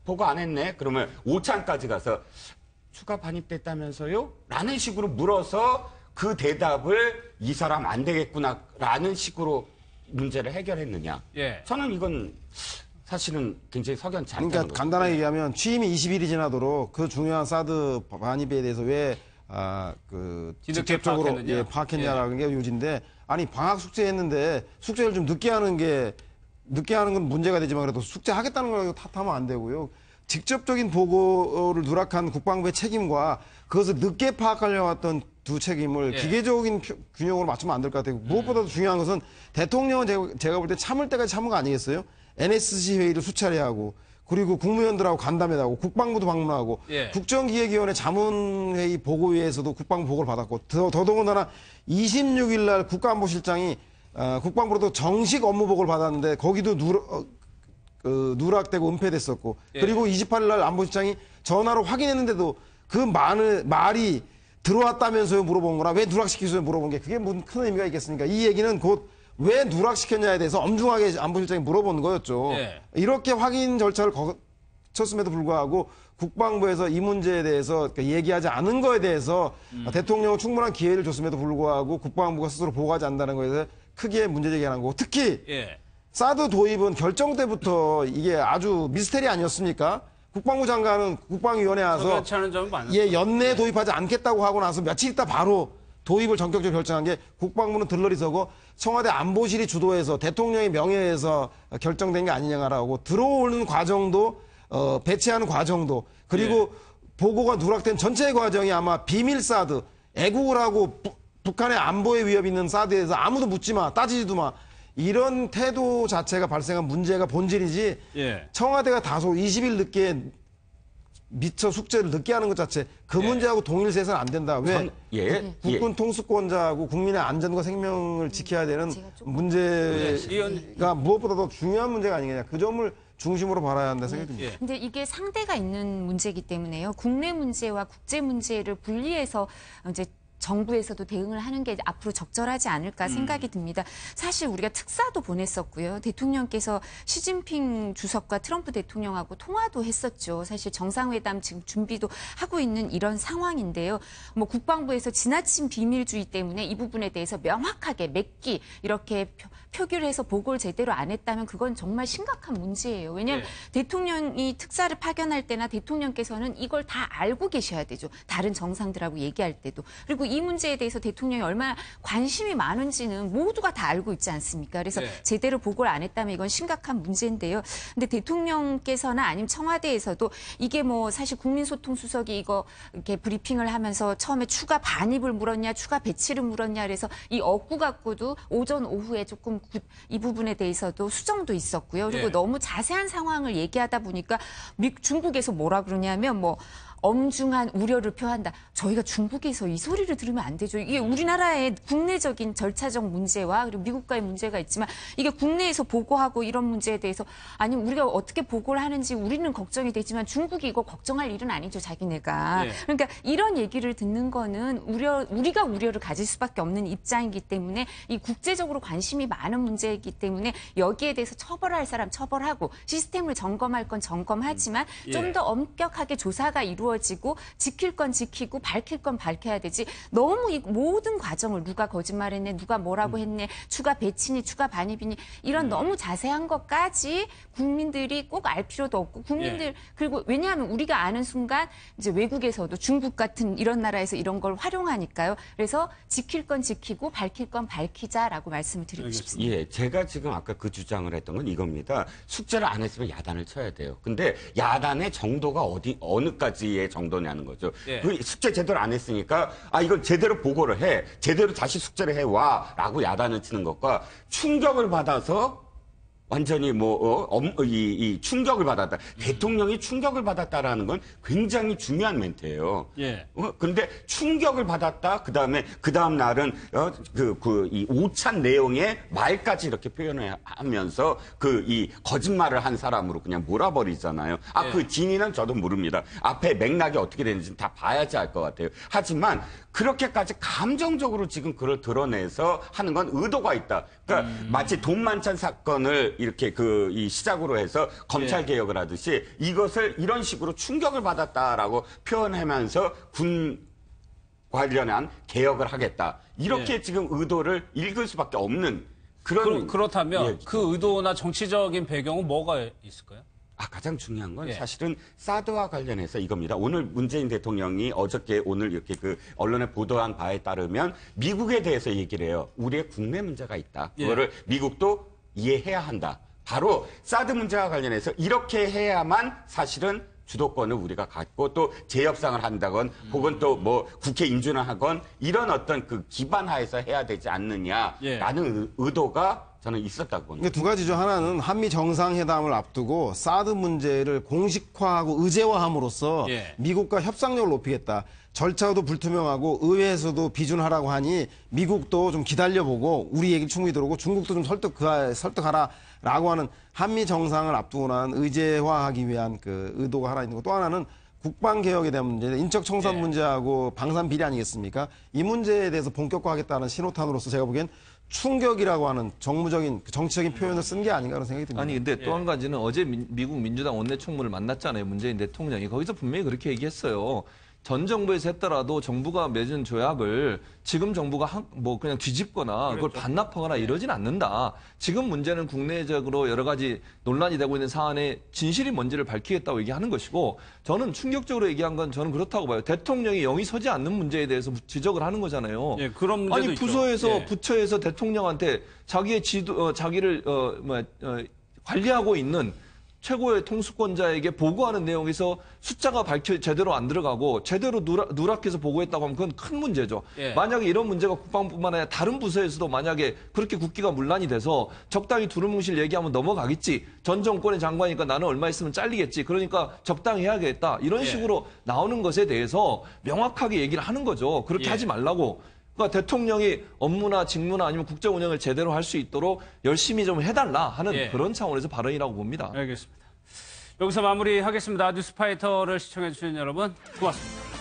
보고 안 했네. 그러면 오찬까지 가서 추가 반입됐다면서요? 라는 식으로 물어서 그 대답을 이 사람 안 되겠구나라는 식으로 문제를 해결했느냐. 저는 이건 사실은 굉장히 석연치 않다는 그러니까 거죠. 간단하게 얘기하면 취임이 20일이 지나도록 그 중요한 사드 반입에 대해서 왜 뒤늦게 직접적으로 파악했느냐. 파악했냐라는 게 요지인데 아니 방학 숙제했는데 숙제를 좀 늦게 하는 건 문제가 되지만 그래도 숙제하겠다는 걸 탓하면 안 되고요. 직접적인 보고를 누락한 국방부의 책임과 그것을 늦게 파악하려고 했던 두 책임을 기계적인 균형으로 맞추면 안 될 것 같아요. 무엇보다도 중요한 것은 대통령은 제가 볼 때 참을 때까지 참은 거 아니겠어요? NSC 회의를 수차례 하고 그리고 국무위원들하고 간담회하고 국방부도 방문하고 국정기획위원회 자문회의 보고회에서도 국방부 보고를 받았고 더더군다나 26일 날 국가안보실장이 국방부로도 정식 업무 보고를 받았는데 거기도 누락되고 은폐됐었고 그리고 28일 날 안보실장이 전화로 확인했는데도 그 말이 들어왔다면서요 물어본 거나 왜 누락시키셨어요 물어본 게 그게 무슨 큰 의미가 있겠습니까? 이 얘기는 곧 왜 누락시켰냐에 대해서 엄중하게 안보실장이 물어본 거였죠. 이렇게 확인 절차를 거쳤음에도 불구하고 국방부에서 이 문제에 대해서 얘기하지 않은 거에 대해서 대통령은 충분한 기회를 줬음에도 불구하고 국방부가 스스로 보고하지 않는다는 거에 대해서 크게 문제 제기하는 거고 특히 사드 도입은 결정 때부터 이게 아주 미스테리 아니었습니까? 국방부 장관은 국방위원회 와서 연내에 도입하지 않겠다고 하고 나서 며칠 있다 바로 도입을 전격적으로 결정한 게 국방부는 들러리 서고 청와대 안보실이 주도해서 대통령의 명예에서 결정된 게 아니냐라고 들어오는 과정도 배치하는 과정도 그리고 보고가 누락된 전체 과정이 아마 비밀 사드 애국을 하고 북한의 안보에 위협이 있는 사드에서 아무도 묻지 마 따지지도 마 이런 태도 자체가 발생한 문제가 본질이지 청와대가 다소 20일 늦게 미처 숙제를 늦게 하는 것 자체 그 문제하고 동일시해서는 안 된다. 왜? 국군 통수권자하고 국민의 안전과 생명을 지켜야 되는 문제가 무엇보다도 중요한 문제가 아니겠냐. 그 점을 중심으로 바라야 한다 생각이 듭니다. 예. 근데 이게 상대가 있는 문제이기 때문에요. 국내 문제와 국제 문제를 분리해서 이제 정부에서도 대응을 하는 게 앞으로 적절하지 않을까 생각이 듭니다. 사실 우리가 특사도 보냈었고요. 대통령께서 시진핑 주석과 트럼프 대통령하고 통화도 했었죠. 사실 정상회담 지금 준비도 하고 있는 이런 상황인데요. 뭐 국방부에서 지나친 비밀주의 때문에 이 부분에 대해서 명확하게 맺기 이렇게 표기를 해서 보고를 제대로 안 했다면 그건 정말 심각한 문제예요. 왜냐하면 대통령이 특사를 파견할 때나 대통령께서는 이걸 다 알고 계셔야 되죠. 다른 정상들하고 얘기할 때도. 그리고 이 문제에 대해서 대통령이 얼마나 관심이 많은지는 모두가 다 알고 있지 않습니까? 그래서 제대로 보고를 안 했다면 이건 심각한 문제인데요. 근데 대통령께서나 아니면 청와대에서도 이게 뭐 사실 국민소통수석이 이거 이렇게 브리핑을 하면서 처음에 추가 반입을 물었냐, 추가 배치를 물었냐 그래서 이 억구 갖고도 오전 오후에 조금 이 부분에 대해서도 수정도 있었고요. 그리고 너무 자세한 상황을 얘기하다 보니까 중국에서 뭐라 그러냐면 뭐 엄중한 우려를 표한다. 저희가 중국에서 이 소리를 들으면 안 되죠. 이게 우리나라의 국내적인 절차적 문제와 그리고 미국과의 문제가 있지만 이게 국내에서 보고하고 이런 문제에 대해서 아니면 우리가 어떻게 보고를 하는지 우리는 걱정이 되지만 중국이 이거 걱정할 일은 아니죠. 자기네가. 그러니까 이런 얘기를 듣는 거는 우리가 우려를 가질 수밖에 없는 입장이기 때문에 이 국제적으로 관심이 많은 문제이기 때문에 여기에 대해서 처벌할 사람 처벌하고 시스템을 점검할 건 점검하지만 좀 더 엄격하게 조사가 이루어지고 지킬 건 지키고 밝힐 건 밝혀야 되지 너무 이 모든 과정을 누가 거짓말했네 누가 뭐라고 했네 추가 배치니 추가 반입이니 이런 너무 자세한 것까지 국민들이 꼭 알 필요도 없고 국민들 그리고 왜냐하면 우리가 아는 순간 이제 외국에서도 중국 같은 이런 나라에서 이런 걸 활용하니까요. 그래서 지킬 건 지키고 밝힐 건 밝히자라고 말씀을 드리고 싶습니다. 예, 제가 지금 아까 그 주장을 했던 건 이겁니다. 숙제를 안 했으면 야단을 쳐야 돼요. 근데 야단의 정도가 어느까지의 정도냐는 거죠. 그 숙제 제대로 안 했으니까 이걸 제대로 보고를 해. 제대로 다시 숙제를 해와라고 야단을 치는 것과 충격을 받아서 완전히 이 충격을 받았다. 대통령이 충격을 받았다라는 건 굉장히 중요한 멘트예요. 그런데 충격을 받았다. 그 다음 날은 이 오찬 내용의 말까지 이렇게 표현을 하면서 이 거짓말을 한 사람으로 그냥 몰아버리잖아요. 그 진위는 저도 모릅니다. 앞에 맥락이 어떻게 되는지 다 봐야지 알 것 같아요. 하지만 그렇게까지 감정적으로 지금 그걸 드러내서 하는 건 의도가 있다. 그러니까 마치 돈만찬 사건을 이렇게 이 시작으로 해서 검찰 개혁을 하듯이 이것을 이런 식으로 충격을 받았다라고 표현하면서 군 관련한 개혁을 하겠다. 이렇게 지금 의도를 읽을 수밖에 없는 그렇다면 그 의도나 정치적인 배경은 뭐가 있을까요? 가장 중요한 건 사실은 사드와 관련해서 이겁니다. 오늘 문재인 대통령이 어저께 오늘 이렇게 언론에 보도한 바에 따르면 미국에 대해서 얘기를 해요. 우리의 국내 문제가 있다. 그거를 미국도 이해해야 한다. 바로 사드 문제와 관련해서 이렇게 해야만 사실은 주도권을 우리가 갖고 또 재협상을 한다건 혹은 또 국회 인준을 하건 이런 어떤 기반 하에서 해야 되지 않느냐라는 의도가 저는 있었다고 봅니다. 두 가지죠. 하나는 한미 정상회담을 앞두고 사드 문제를 공식화하고 의제화함으로써 미국과 협상력을 높이겠다. 절차도 불투명하고 의회에서도 비준하라고 하니 미국도 좀 기다려보고 우리 얘기를 충분히 들어오고 중국도 좀 설득하라라고 하는 한미 정상을 앞두고 난 의제화하기 위한 의도가 하나 있는 거. 또 하나는 국방개혁에 대한 문제, 인적 청산 문제하고 방산 비리 아니겠습니까? 이 문제에 대해서 본격화하겠다는 신호탄으로서 제가 보기엔 충격이라고 하는 정무적인 정치적인 표현을 쓴 게 아닌가 하는 생각이 듭니다. 아니 근데 또 한 가지는 어제 미국 민주당 원내총무를 만났잖아요. 문재인 대통령이. 거기서 분명히 그렇게 얘기했어요. 전 정부에서 했더라도 정부가 맺은 조약을 지금 정부가 그냥 뒤집거나 그걸 반납하거나 이러진 않는다. 지금 문제는 국내적으로 여러 가지 논란이 되고 있는 사안의 진실이 뭔지를 밝히겠다고 얘기하는 것이고 저는 충격적으로 얘기한 건 저는 그렇다고 봐요. 대통령이 영이 서지 않는 문제에 대해서 지적을 하는 거잖아요. 그런 문제도 아니 부서에서 부처에서 대통령한테 자기의 자기를 관리하고 있는 최고의 통수권자에게 보고하는 내용에서 숫자가 제대로 안 들어가고 제대로 누락해서 보고했다고 하면 그건 큰 문제죠. 만약에 이런 문제가 국방부뿐만 아니라 다른 부서에서도 만약에 그렇게 국기가 문란이 돼서 적당히 두루뭉실 얘기하면 넘어가겠지. 전 정권의 장관이니까 나는 얼마 있으면 잘리겠지. 그러니까 적당히 해야겠다. 이런 식으로 나오는 것에 대해서 명확하게 얘기를 하는 거죠. 그렇게 하지 말라고. 그러니까 대통령이 업무나 직무나 아니면 국정 운영을 제대로 할 수 있도록 열심히 좀 해달라 하는 그런 차원에서 발언이라고 봅니다. 알겠습니다. 여기서 마무리하겠습니다. 뉴스파이터를 시청해주신 여러분 고맙습니다.